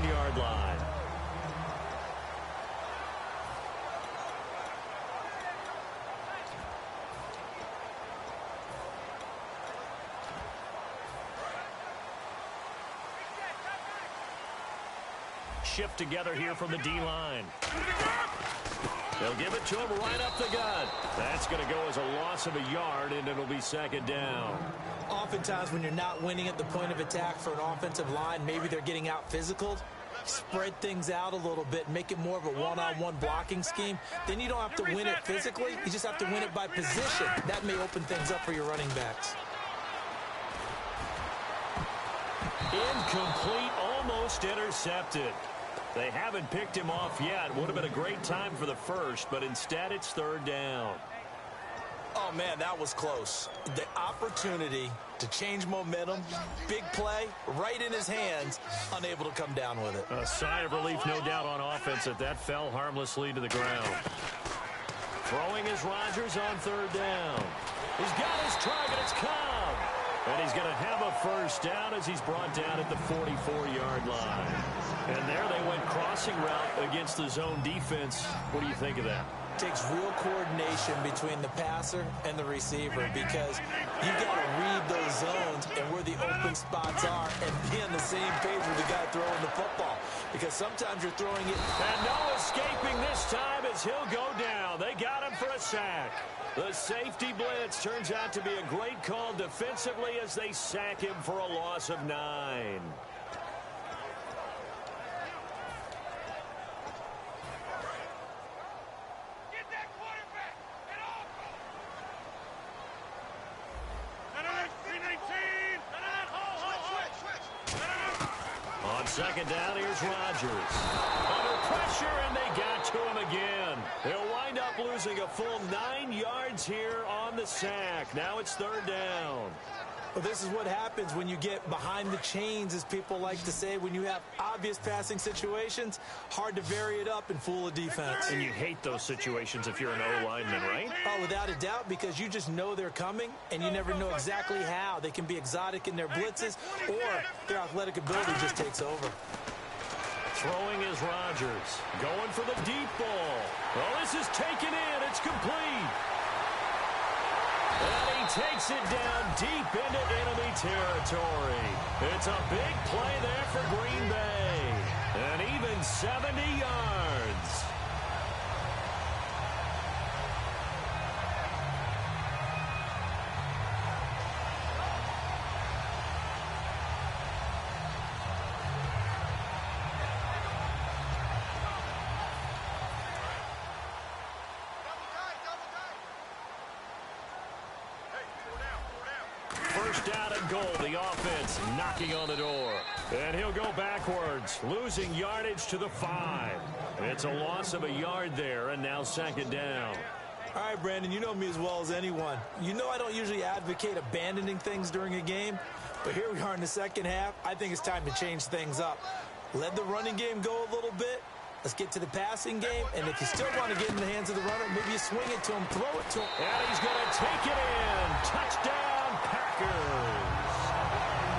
Yard line. Shift together here from the D-line. They'll give it to him right up the gut. That's going to go as a loss of a yard, and it'll be 2nd down. Oftentimes when you're not winning at the point of attack for an offensive line, maybe they're getting out physical. Spread things out a little bit, make it more of a one-on-one blocking scheme. Then you don't have to win it physically. You just have to win it by position. That may open things up for your running backs. Incomplete, almost intercepted. They haven't picked him off yet. Would have been a great time for the first, but instead it's 3rd down. Oh, man, that was close. The opportunity to change momentum, big play, right in his hands, unable to come down with it. A sigh of relief, no doubt, on offense that fell harmlessly to the ground. Throwing is Rodgers on 3rd down. He's got his target. It's Cobb. And he's going to have a 1st down as he's brought down at the 44-yard line. And there they went crossing route against the zone defense. What do you think of that? Takes real coordination between the passer and the receiver because you've got to read those zones and where the open spots are and be on the same page with the guy throwing the football, because sometimes you're throwing it. And no escaping this time as he'll go down. They got him for a sack. The safety blitz turns out to be a great call defensively as they sack him for a loss of 9. On 2nd down, here's Rodgers. Under pressure, and they got to him again. They'll wind up losing a full 9 yards here on the sack. Now it's 3rd down. Well, this is what happens when you get behind the chains, as people like to say. When you have obvious passing situations, hard to vary it up and fool a defense. And you hate those situations if you're an O-lineman, right? Oh, without a doubt, because you just know they're coming, and you never know exactly how. They can be exotic in their blitzes, or their athletic ability just takes over. Throwing is Rodgers. Going for the deep ball. Well, this is taken in. It's complete. And he takes it down deep into enemy territory. It's a big play there for Green Bay. And even 70 yards. First down and goal. The offense knocking on the door. And he'll go backwards, losing yardage to the 5. It's a loss of a yard there, and now second down. All right, Brandon, you know me as well as anyone. You know I don't usually advocate abandoning things during a game, but here we are in the second half. I think it's time to change things up. Let the running game go a little bit. Let's get to the passing game, and if you still want to get in the hands of the runner, maybe you swing it to him, throw it to him. And he's going to take it in. Touchdown, Packers.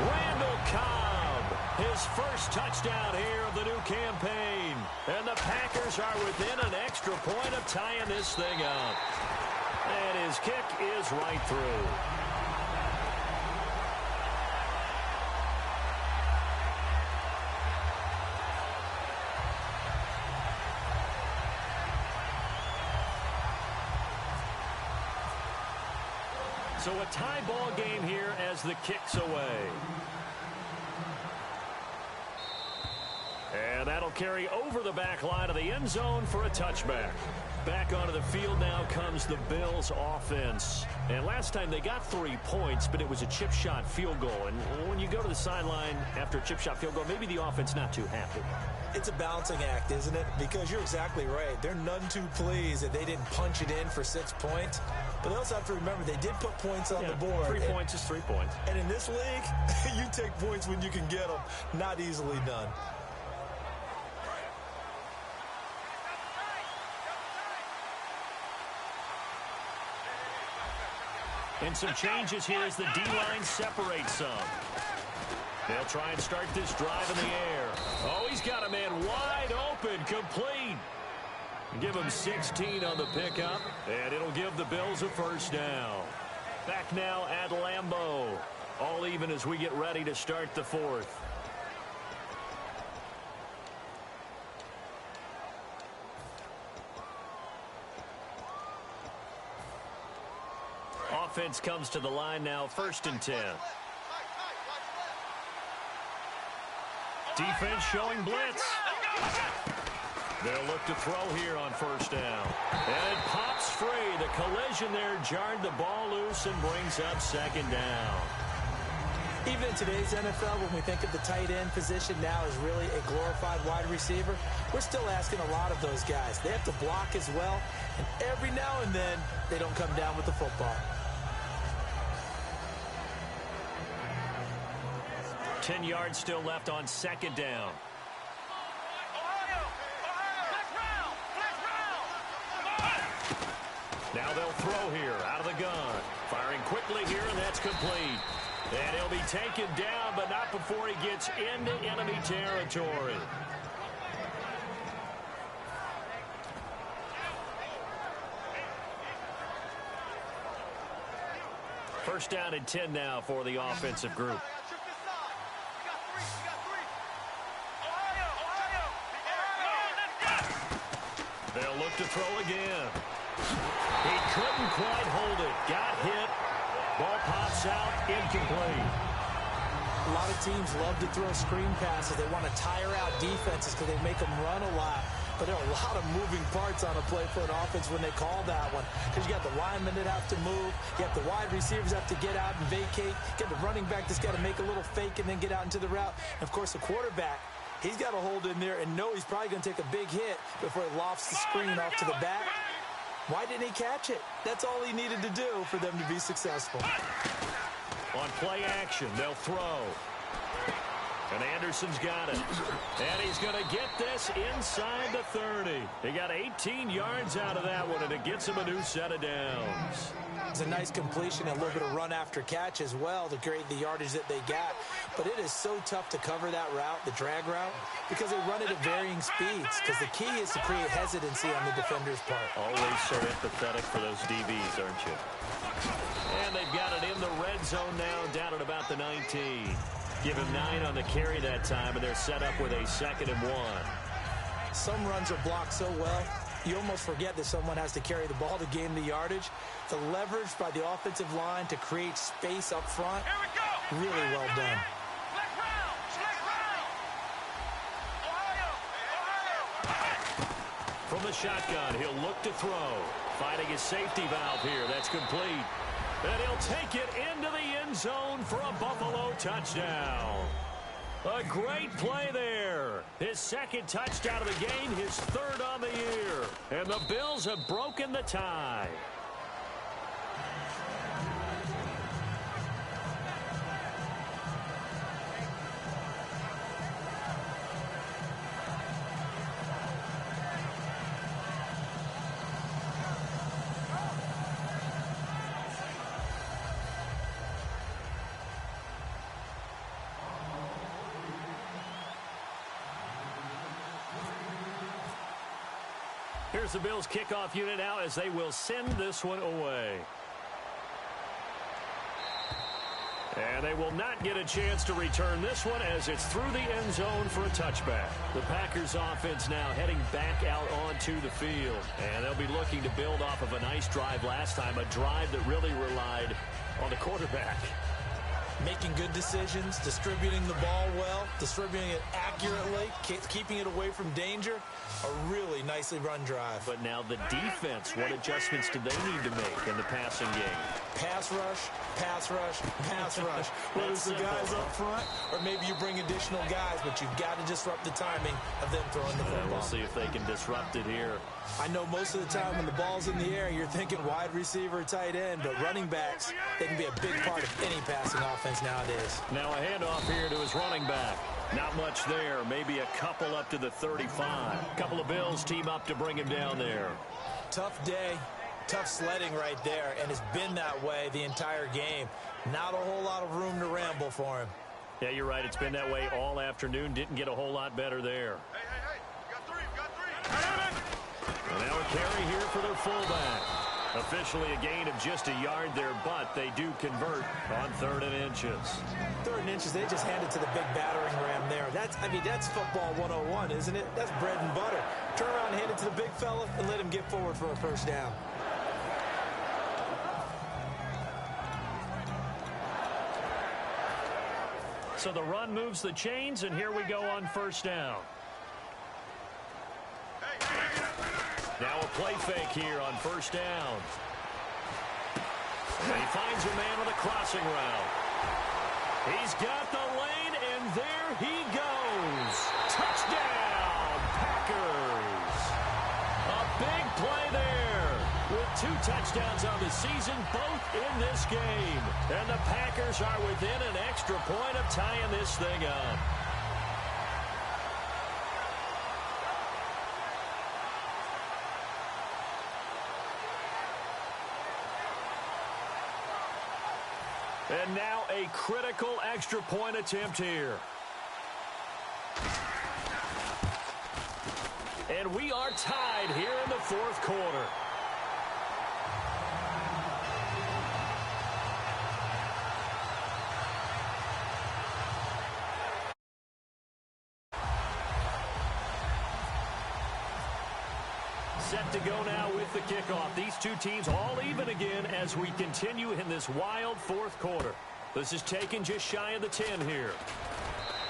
Randall Cobb, his first touchdown here of the new campaign. And the Packers are within an extra point of tying this thing up. And his kick is right through. So a tie ball game here as the kick's away. And that'll carry over the back line of the end zone for a touchback. Back onto the field now comes the Bills offense. And last time they got 3 points, but it was a chip shot field goal. And when you go to the sideline after a chip shot field goal, maybe the offense not too happy. It's a balancing act, isn't it? Because you're exactly right. They're none too pleased that they didn't punch it in for 6 points. But they also have to remember they did put points on the board. 3 points is 3 points. And in this league, you take points when you can get them. Not easily done. And some changes here as the D-line separates some. They'll try and start this drive in the air. Oh, he's got a man wide open, complete. Give him 16 on the pickup, and it'll give the Bills a first down. Back now at Lambeau. All even as we get ready to start the fourth. Offense comes to the line now, 1st and 10. Defense showing blitz. They'll look to throw here on 1st down. And it pops free. The collision there jarred the ball loose and brings up 2nd down. Even in today's NFL, when we think of the tight end position now as really a glorified wide receiver, we're still asking a lot of those guys. They have to block as well, and every now and then, they don't come down with the football. 10 yards still left on 2nd down. Now they'll throw here out of the gun. Firing quickly here, and that's complete. And he'll be taken down, but not before he gets into enemy territory. First down and 10 now for the offensive group. They'll look to throw again. He couldn't quite hold it. Got hit. Ball pops out. Incomplete. A lot of teams love to throw screen passes. They want to tire out defenses because they make them run a lot. But there are a lot of moving parts on a play for an offense when they call that one. Because you got the linemen that have to move. You have the wide receivers have to get out and vacate. You got the running back that's got to make a little fake and then get out into the route. And, of course, the quarterback, he's got to hold in there and know he's probably going to take a big hit before he lofts the screen off to the back. Why didn't he catch it? That's all he needed to do for them to be successful. On play action, they'll throw. And Anderson's got it. And he's going to get this inside the 30. He got 18 yards out of that one, and it gets him a new set of downs. It's a nice completion and a little bit of run after catch as well to create the yardage that they got. But it is so tough to cover that route, the drag route, because they run it at varying speeds. Because the key is to create hesitancy on the defender's part. Always so empathetic for those DBs, aren't you? And they've got it in the red zone now, down at about the 19. Give him 9 on the carry that time, and they're set up with a 2nd and 1. Some runs are blocked so well, you almost forget that someone has to carry the ball to gain the yardage. The leverage by the offensive line to create space up front, really well done. From the shotgun, he'll look to throw. Finding his safety valve here. That's complete. And he'll take it into the end zone for a Buffalo touchdown. A great play there. His second touchdown of the game, his third on the year. And the Bills have broken the tie. Here's the Bills kickoff unit now as they will send this one away. And they will not get a chance to return this one as it's through the end zone for a touchback. The Packers offense now heading back out onto the field. And they'll be looking to build off of a nice drive last time, a drive that really relied on the quarterback. Making good decisions, distributing the ball well, distributing it accurately, keeping it away from danger. A really nicely run drive. But now the defense, what adjustments do they need to make in the passing game? Pass rush, pass rush, pass rush. Whether it's the guys up front or maybe you bring additional guys, but you've got to disrupt the timing of them throwing the football. We'll see if they can disrupt it here. I know most of the time when the ball's in the air, you're thinking wide receiver, tight end, but running backs, they can be a big part of any passing offense nowadays. Now a handoff here to his running back. Not much there. Maybe a couple up to the 35. Couple of Bills team up to bring him down there. Tough day, tough sledding right there, and it's been that way the entire game. Not a whole lot of room to ramble for him. Yeah, you're right. It's been that way all afternoon. Didn't get a whole lot better there. Hey. Got three. And now a carry here for their fullback. Officially a gain of just a yard there, but they do convert on 3rd and inches. 3rd and inches, they just hand it to the big battering ram there. That's football 101, isn't it? That's bread and butter. Turn around and hand it to the big fella and let him get forward for a first down. So the run moves the chains, and here we go on first down. Now a play fake here on first down. And he finds a man with a crossing route. He's got the lane, and there he goes. Touchdown, Packers. A big play there with 2 touchdowns on the season, both in this game. And the Packers are within an extra point of tying this thing up. And now a critical extra point attempt here. And we are tied here in the 4th quarter. Set to go now with the kickoff. These two teams all even again as we continue in this wild 4th quarter. This is taken just shy of the 10 here.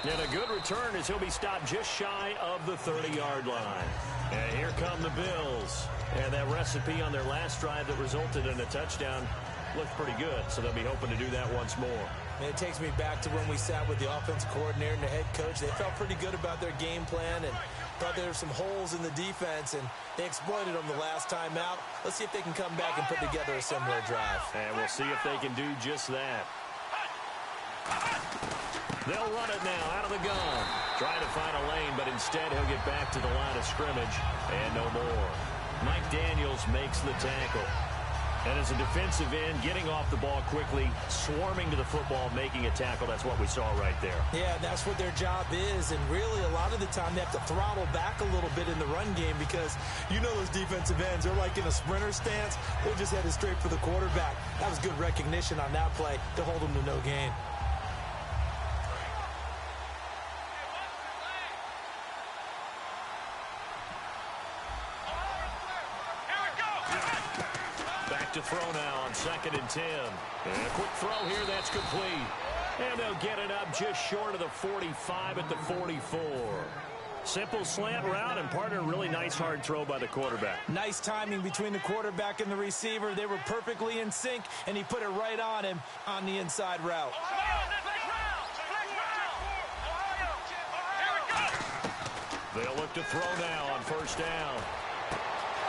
And a good return as he'll be stopped just shy of the 30-yard line. And here come the Bills. And that recipe on their last drive that resulted in a touchdown looked pretty good, so they'll be hoping to do that once more. And it takes me back to when we sat with the offensive coordinator and the head coach. They felt pretty good about their game plan and thought there were some holes in the defense, and they exploited them the last time out. Let's see if they can come back and put together a similar drive. And we'll see if they can do just that. They'll run it now out of the gun. Trying to find a lane, but instead he'll get back to the line of scrimmage and no more. Mike Daniels makes the tackle. And as a defensive end, getting off the ball quickly, swarming to the football, making a tackle, that's what we saw right there. Yeah, that's what their job is, and really a lot of the time they have to throttle back a little bit in the run game because you know those defensive ends, they're like in a sprinter stance. They're just headed straight for the quarterback. That was good recognition on that play to hold them to no gain. To throw now on 2nd and 10. And a quick throw here, that's complete. And they'll get it up just short of the 45 at the 44. Simple slant route, and partner, really nice hard throw by the quarterback. Nice timing between the quarterback and the receiver. They were perfectly in sync, and he put it right on him on the inside route. They'll look to throw now on first down.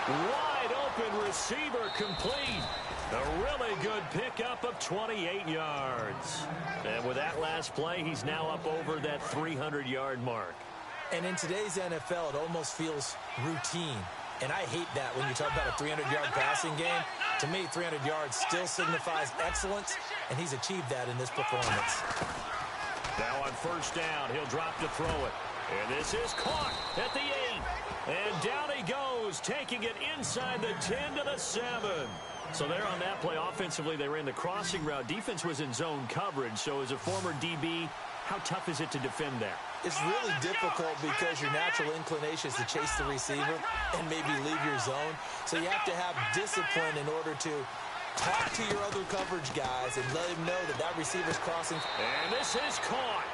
Wide open receiver complete. A really good pickup of 28 yards. And with that last play, he's now up over that 300-yard mark. And in today's NFL, it almost feels routine. And I hate that when you talk about a 300-yard passing game. To me, 300 yards still signifies excellence, and he's achieved that in this performance. Now on first down, he'll drop to throw it. And this is caught at the 8. And down he goes, taking it inside the 10 to the 7. So there on that play, offensively, they ran the crossing route. Defense was in zone coverage. So as a former DB, how tough is it to defend that? It's really difficult because your natural inclination is to chase the receiver and maybe leave your zone. So you have to have discipline in order to talk to your other coverage guys and let them know that that receiver's crossing. And this is caught.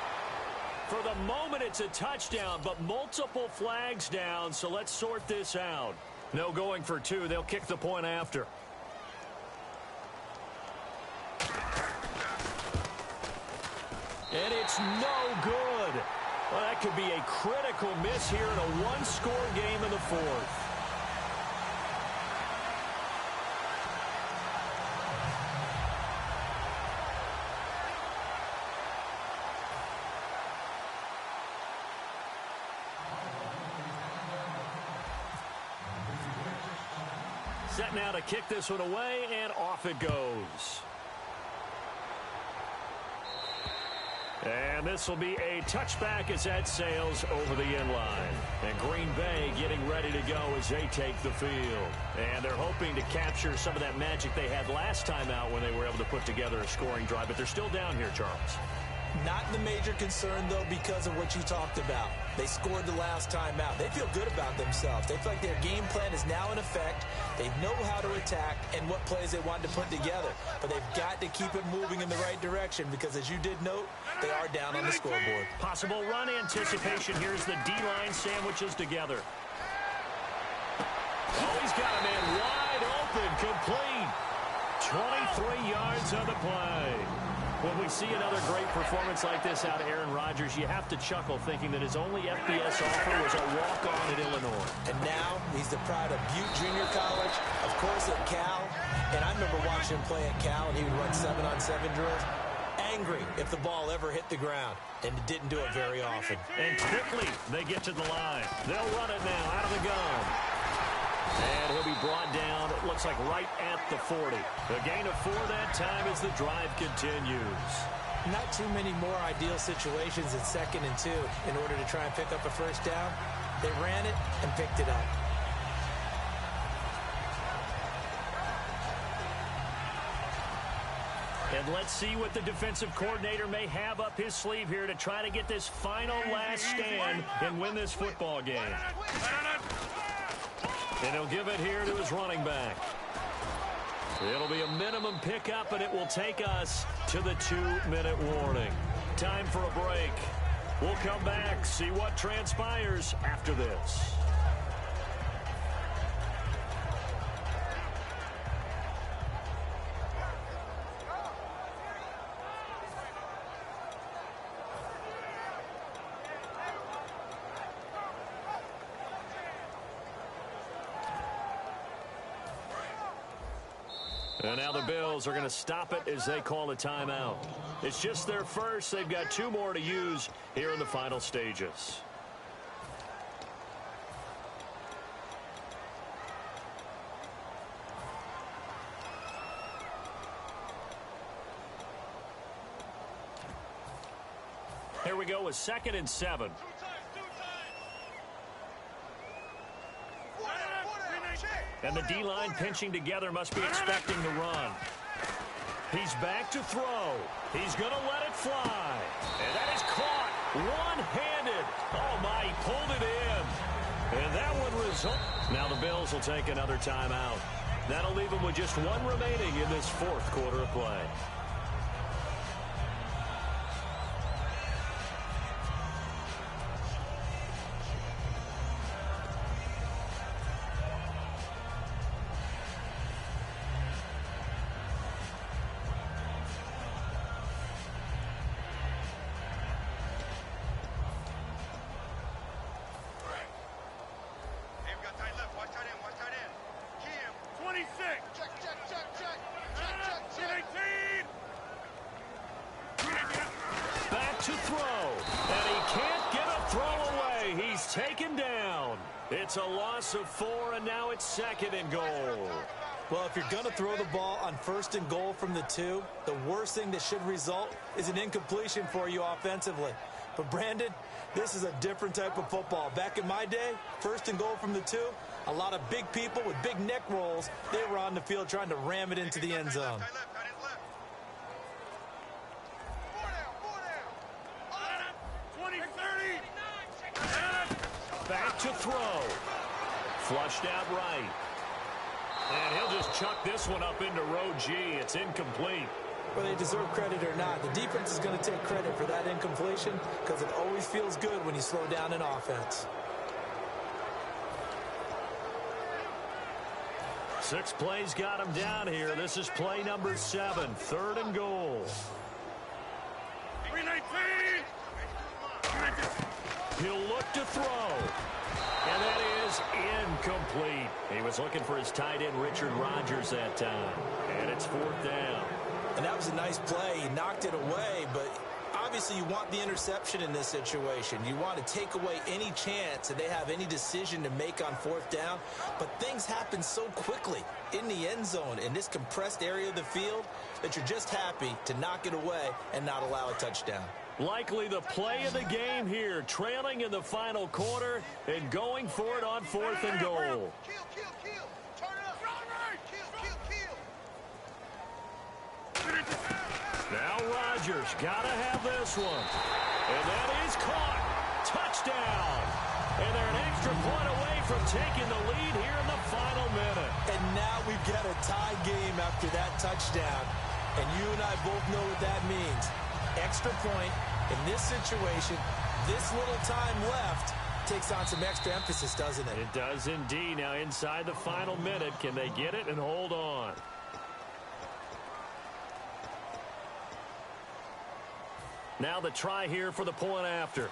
For the moment, it's a touchdown, but multiple flags down, so let's sort this out. No going for 2. They'll kick the point after. And it's no good. Well, that could be a critical miss here in a one-score game in the fourth. Set now to kick this one away, and off it goes. And this will be a touchback as that sails over the end line. And Green Bay getting ready to go as they take the field. And they're hoping to capture some of that magic they had last time out when they were able to put together a scoring drive. But they're still down here, Charles. Not the major concern, though, because of what you talked about. They scored the last time out. They feel good about themselves. They feel like their game plan is now in effect. They know how to attack and what plays they want to put together. But they've got to keep it moving in the right direction because, as you did note, they are down on the scoreboard. Possible run anticipation. Here's the D-line sandwiches together. Oh, he's got a man wide open, complete. 23 yards on the play. When we see another great performance like this out of Aaron Rodgers, you have to chuckle thinking that his only FBS offer was a walk-on at Illinois. And now he's the pride of Butte Junior College, of course at Cal. And I remember watching him play at Cal, and he would run 7-on-7 drills. Angry if the ball ever hit the ground, and it didn't do it very often. And quickly, they get to the line. They'll run it now out of the gun. And he'll be brought down, it looks like right at the 40. A gain of 4 that time as the drive continues. Not too many more ideal situations in 2nd and 2 in order to try and pick up a first down. They ran it and picked it up. And let's see what the defensive coordinator may have up his sleeve here to try to get this final last stand and win this football game. And he'll give it here to his running back. It'll be a minimum pickup, and it will take us to the 2-minute warning. Time for a break. We'll come back, see what transpires after this. And now the Bills are going to stop it as they call a timeout. It's just their first. They've got 2 more to use here in the final stages. Here we go with 2nd and 7. And the D-line pinching together must be expecting the run. He's back to throw. He's going to let it fly. And that is caught one-handed. Oh, my, he pulled it in. And that one results. Now the Bills will take another timeout. That'll leave them with just 1 remaining in this 4th quarter of play. back to throw. And he can't get a throw away. He's taken down. It's a loss of 4, and now it's 2nd and goal. Well, if you're going to throw the ball on 1st and goal from the 2, the worst thing that should result is an incompletion for you offensively. But, Brandon, this is a different type of football. Back in my day, 1st and goal from the 2, a lot of big people with big neck rolls, they were on the field trying to ram it into the end zone. Back to throw. Flushed out right. And he'll just chuck this one up into row G. It's incomplete. Whether they deserve credit or not, the defense is going to take credit for that incompletion because it always feels good when you slow down an offense. 6 plays got him down here. This is play number 7, 3rd and goal. He'll look to throw. And that is incomplete. He was looking for his tight end, Richard Rodgers, that time. And it's 4th down. And that was a nice play. He knocked it away, but obviously you want the interception in this situation. You want to take away any chance that they have any decision to make on 4th down. But things happen so quickly in the end zone in this compressed area of the field that you're just happy to knock it away and not allow a touchdown. Likely the play of the game here, trailing in the final quarter and going for it on 4th and goal. Now Rodgers got to have this one. And that is caught. Touchdown. And they're an extra point away from taking the lead here in the final minute. And now we've got a tie game after that touchdown. And you and I both know what that means. Extra point in this situation, this little time left takes on some extra emphasis, doesn't it? It does indeed. Now inside the final minute, can they get it and hold on? Now the try here for the point after.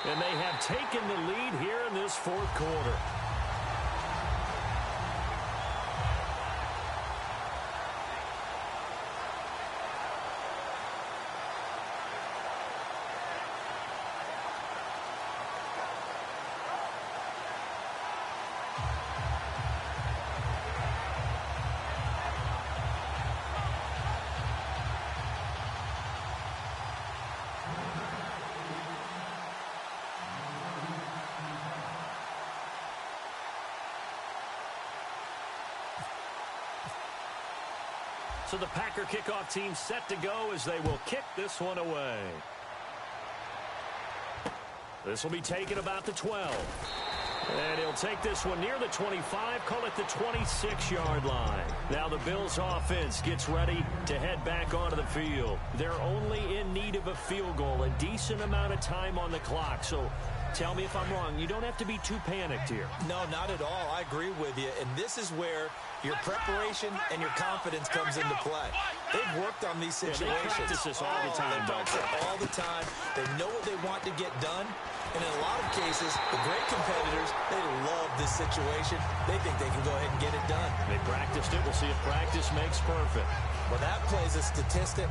And they have taken the lead here in this 4th quarter. So the Packer kickoff team set to go as they will kick this one away. This will be taken about the 12. And he'll take this one near the 25, call it the 26-yard line. Now the Bills offense gets ready to head back onto the field. They're only in need of a field goal, a decent amount of time on the clock. So tell me if I'm wrong. You don't have to be too panicked here. No, not at all. I agree with you. And this is where your preparation and your confidence comes into play. They've worked on these situations. They practice this all the time. They practice it all the time. They know what they want to get done. And in a lot of cases, the great competitors, they love this situation. They think they can go ahead and get it done. They practiced it. We'll see if practice makes perfect. Well, that plays a statistic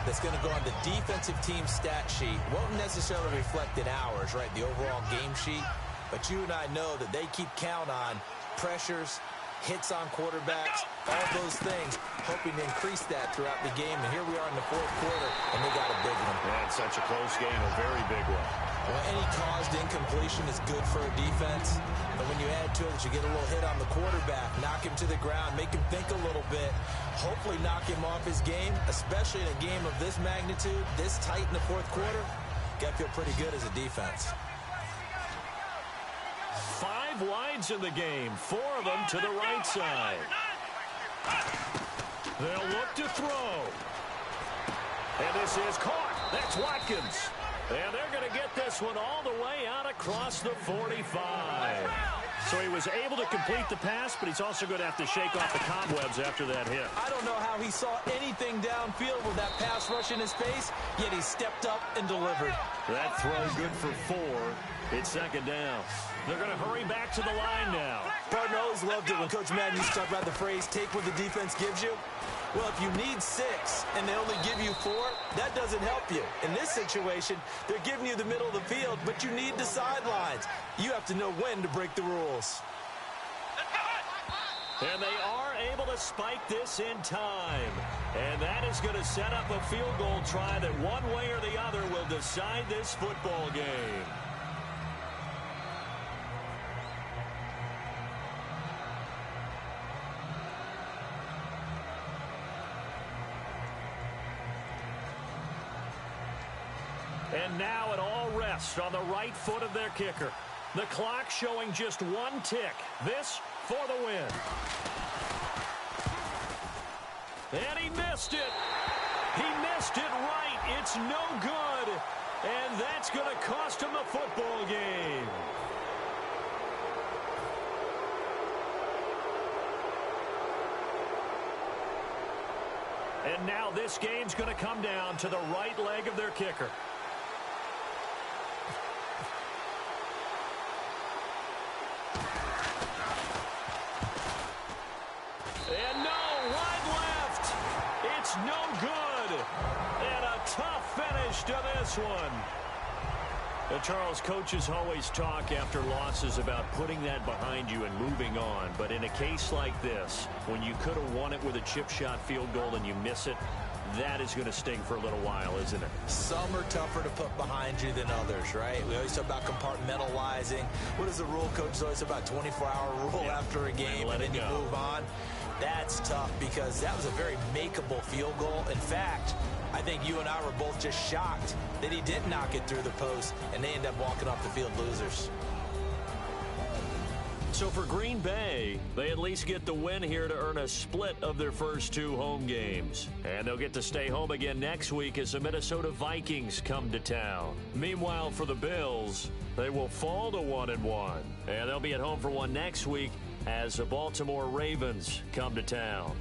that's going to go on the defensive team stat sheet. Won't necessarily reflect in ours, right, the overall game sheet. But you and I know that they keep count on pressures, hits on quarterbacks, all those things, hoping to increase that throughout the game. And here we are in the 4th quarter, and they got a big one. Yeah, it's such a close game, a very big one. Well, any caused incompletion is good for a defense. But when you add to it that you get a little hit on the quarterback, knock him to the ground, make him think a little bit, hopefully knock him off his game, especially in a game of this magnitude, this tight in the 4th quarter, got to feel pretty good as a defense. 5 wides in the game, 4 of them to the right side. They'll look to throw. And this is caught. That's Watkins. And they're going to get this one all the way out across the 45. So he was able to complete the pass, but he's also going to have to shake off the cobwebs after that hit. I don't know how he saw anything downfield with that pass rush in his face, yet he stepped up and delivered. That throw good for 4. It's second down. They're going to hurry back to the line now. Partner, I always loved it when Coach Madden used to talk about the phrase, take what the defense gives you. Well, if you need 6 and they only give you 4, that doesn't help you. In this situation, they're giving you the middle of the field, but you need the sidelines. You have to know when to break the rules. And they are able to spike this in time. And that is going to set up a field goal try that one way or the other will decide this football game. And now it all rests on the right foot of their kicker. The clock showing just 1 tick. This for the win. And he missed it. He missed it right. It's no good. And that's going to cost him the football game. And now this game's going to come down to the right leg of their kicker. And no, wide left. It's no good. And a tough finish to this one. Charles, coaches always talk after losses about putting that behind you and moving on. But in a case like this, when you could have won it with a chip shot field goal and you miss it, that is going to sting for a little while, isn't it? Some are tougher to put behind you than others, right? We always talk about compartmentalizing. What is the rule, coach? Always about 24-hour rule after a game, and then you move on. That's tough because that was a very makeable field goal. In fact, I think you and I were both just shocked that he didn't knock it through the post, and they end up walking off the field losers. So for Green Bay, they at least get the win here to earn a split of their first 2 home games. And they'll get to stay home again next week as the Minnesota Vikings come to town. Meanwhile, for the Bills, they will fall to 1-1. And they'll be at home for one next week as the Baltimore Ravens come to town.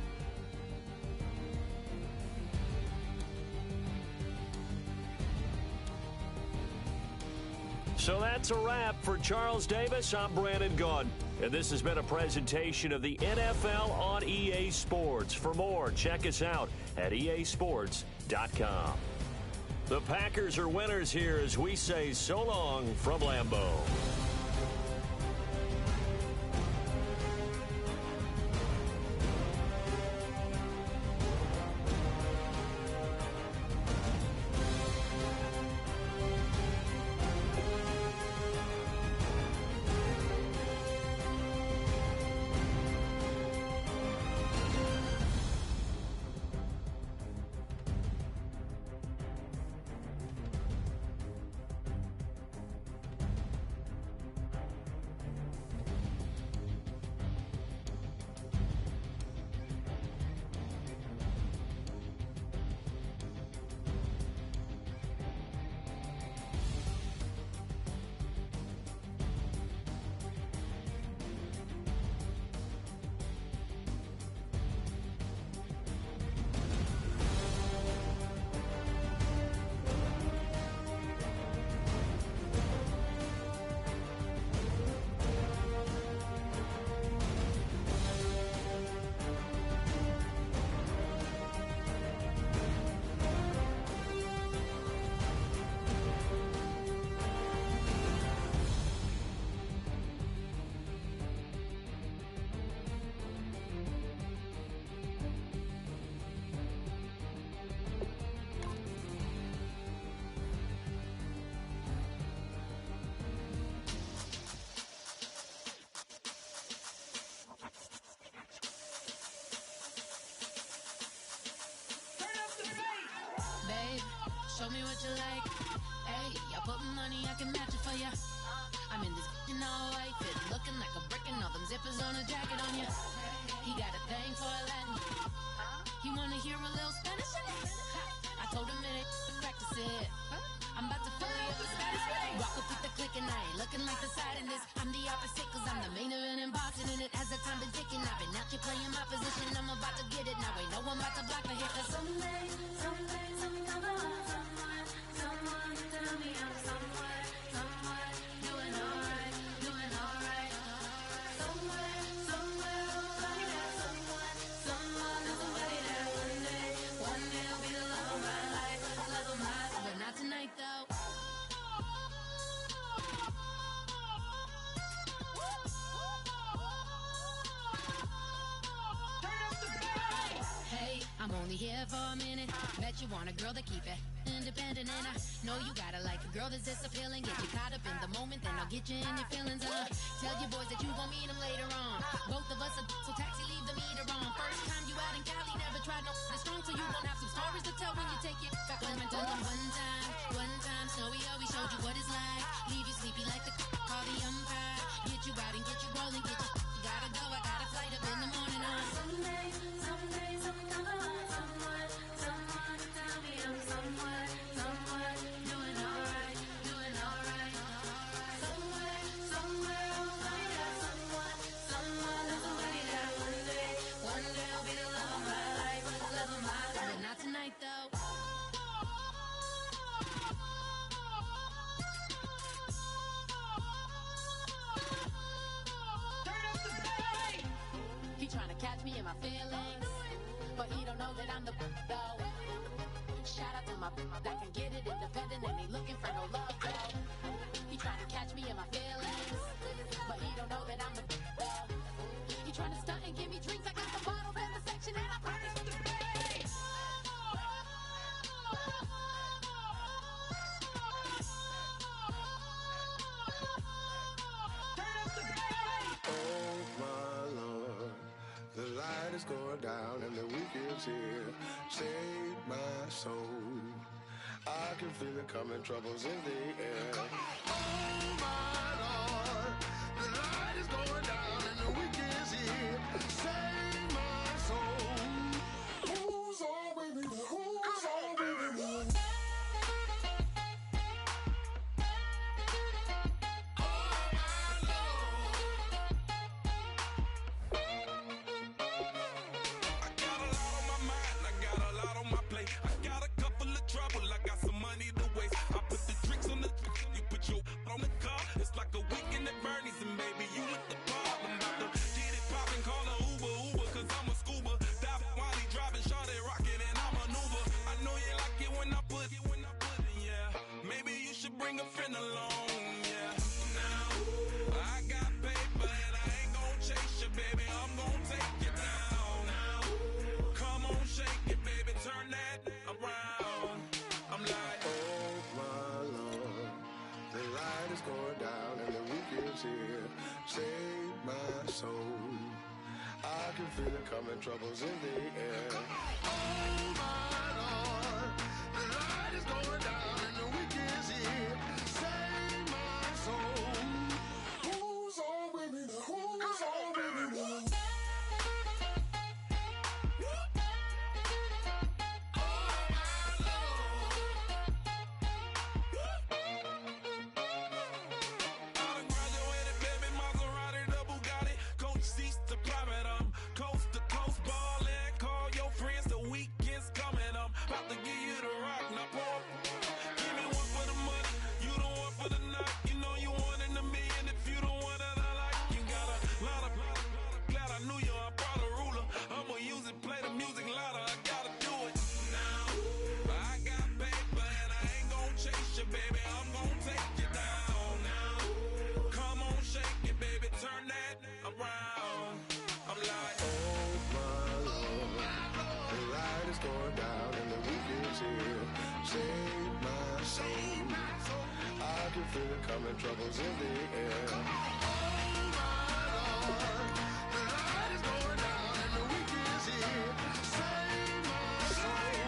So that's a wrap. For Charles Davis, I'm Brandon Gaudin. And this has been a presentation of the NFL on EA Sports. For more, check us out at easports.com. The Packers are winners here as we say so long from Lambeau. Show me what you like. Hey, I put money, I can match it for ya. I'm in this in all white fit, looking like a brick and all them zippers on a jacket on ya. He got a thing for a Latin. He wanna hear a little Spanish in it. I told him it ain't to practice it. I'm about to fill me up with Spanish. Go put the click and I ain't looking like the side in this. I'm the opposite cause I'm the main event and boxing in it. As the time been ticking, I've been out here playing my position. I'm about to get it now, ain't no one about to block the hit. Cause someday, something come along. Someone tell me I'm somewhere, doing alright. Somewhere, somebody that someone, somebody that one day will be the love of my life, but not tonight though. Hey, I'm only here for a minute. Bet you want a girl to keep it independent, and I know you gotta like a girl that's this appealing. Get you caught up in the moment, then I'll get you in your feelings. Tell your boys that you gon' meet them later on. Both of us are so taxi, leave the meter on. First time you out in Cali, never tried no this strong, so you gon' have some stories to tell when you take it back home and tell them one time, Snowy always showed you what it's like. Leave you sleepy like the call the umpire. Get you out and get you rolling, get you gotta go. I got a flight up in the morning on someday, something come along. Someone tell me I'm somewhere, doing alright. Somewhere, somebody that somebody that one day will be the love of my life, but not tonight though. He tryna catch me in my feelings, but he don't know that I'm the though. Shout out to my that can get it independent and he looking for no love though. He tryna catch me in my feelings, but he don't know that I'm the though. He tryna stunt and give me drinks. I got the bottles in the section and I promise to pay. Is going down and the weekend's here. Save my soul. I can feel it coming, troubles in the air. Oh my Lord, the light is going down and the weekend's here. Save my soul. Who's all with me? Who's all with me? On the car, it's like a weekend at Bernie's, and baby, you look the part. I'm about to get it poppin', call a Uber, cause I'm a scuba. Dive while he driving, shot it rockin', and I maneuver. I know you like it when I put it, yeah. Maybe you should bring a friend along, yeah. Now, I got paper, and I ain't gon' chase you, baby, I'm gon' take you down. Now, come on, shake it, baby, turn that around. I'm like, oh my Lord, the light is going down and the weekend's here. Save my soul. I can feel it coming, troubles in the air. Oh my Lord, the light is going down and the weekend's here. Save my soul. Who's all with me? Who's all with me? Feel it coming, troubles in the air. Oh my Lord, the light is going down and the weekend's here. Save my soul.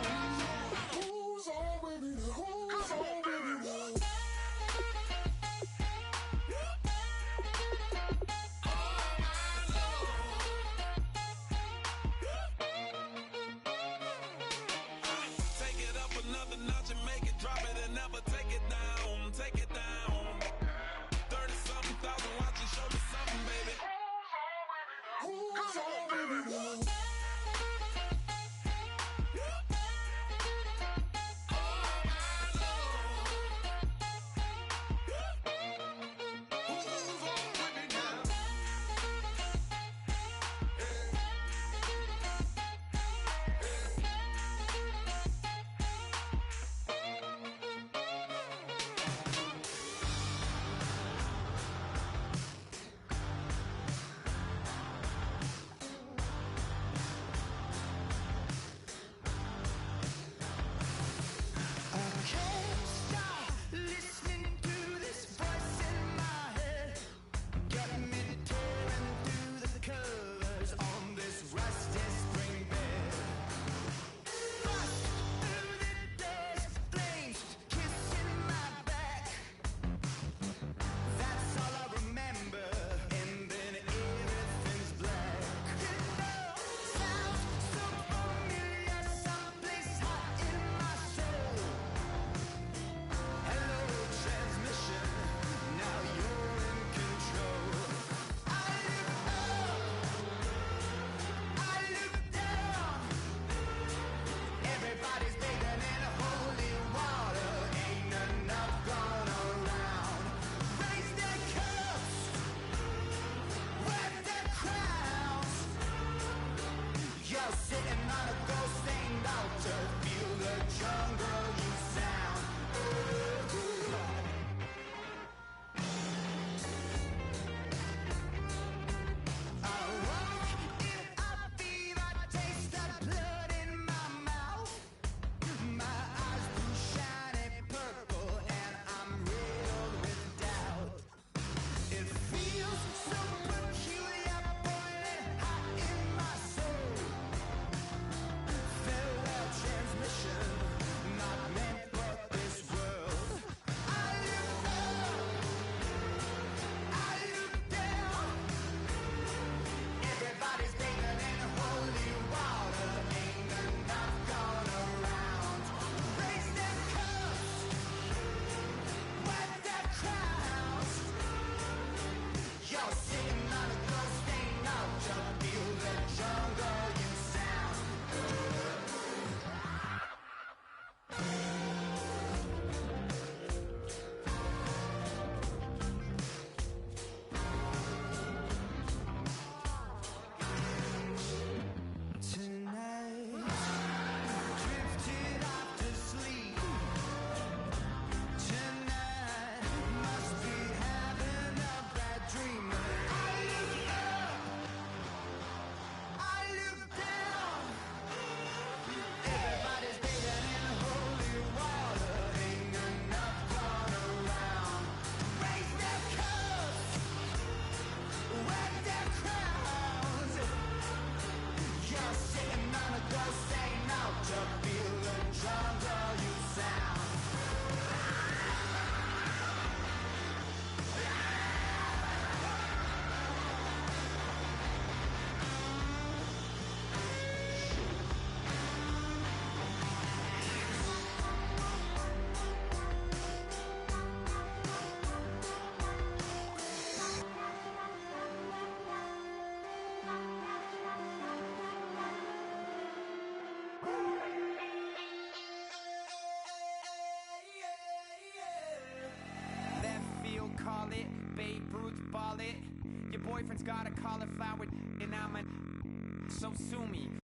Who's all with me? Who's all with me? take it up another notch and make it drop it and never take it down. Take it down. Call it Babe Ruth, ball it. Your boyfriend's got a cauliflower and I'm a so sue me.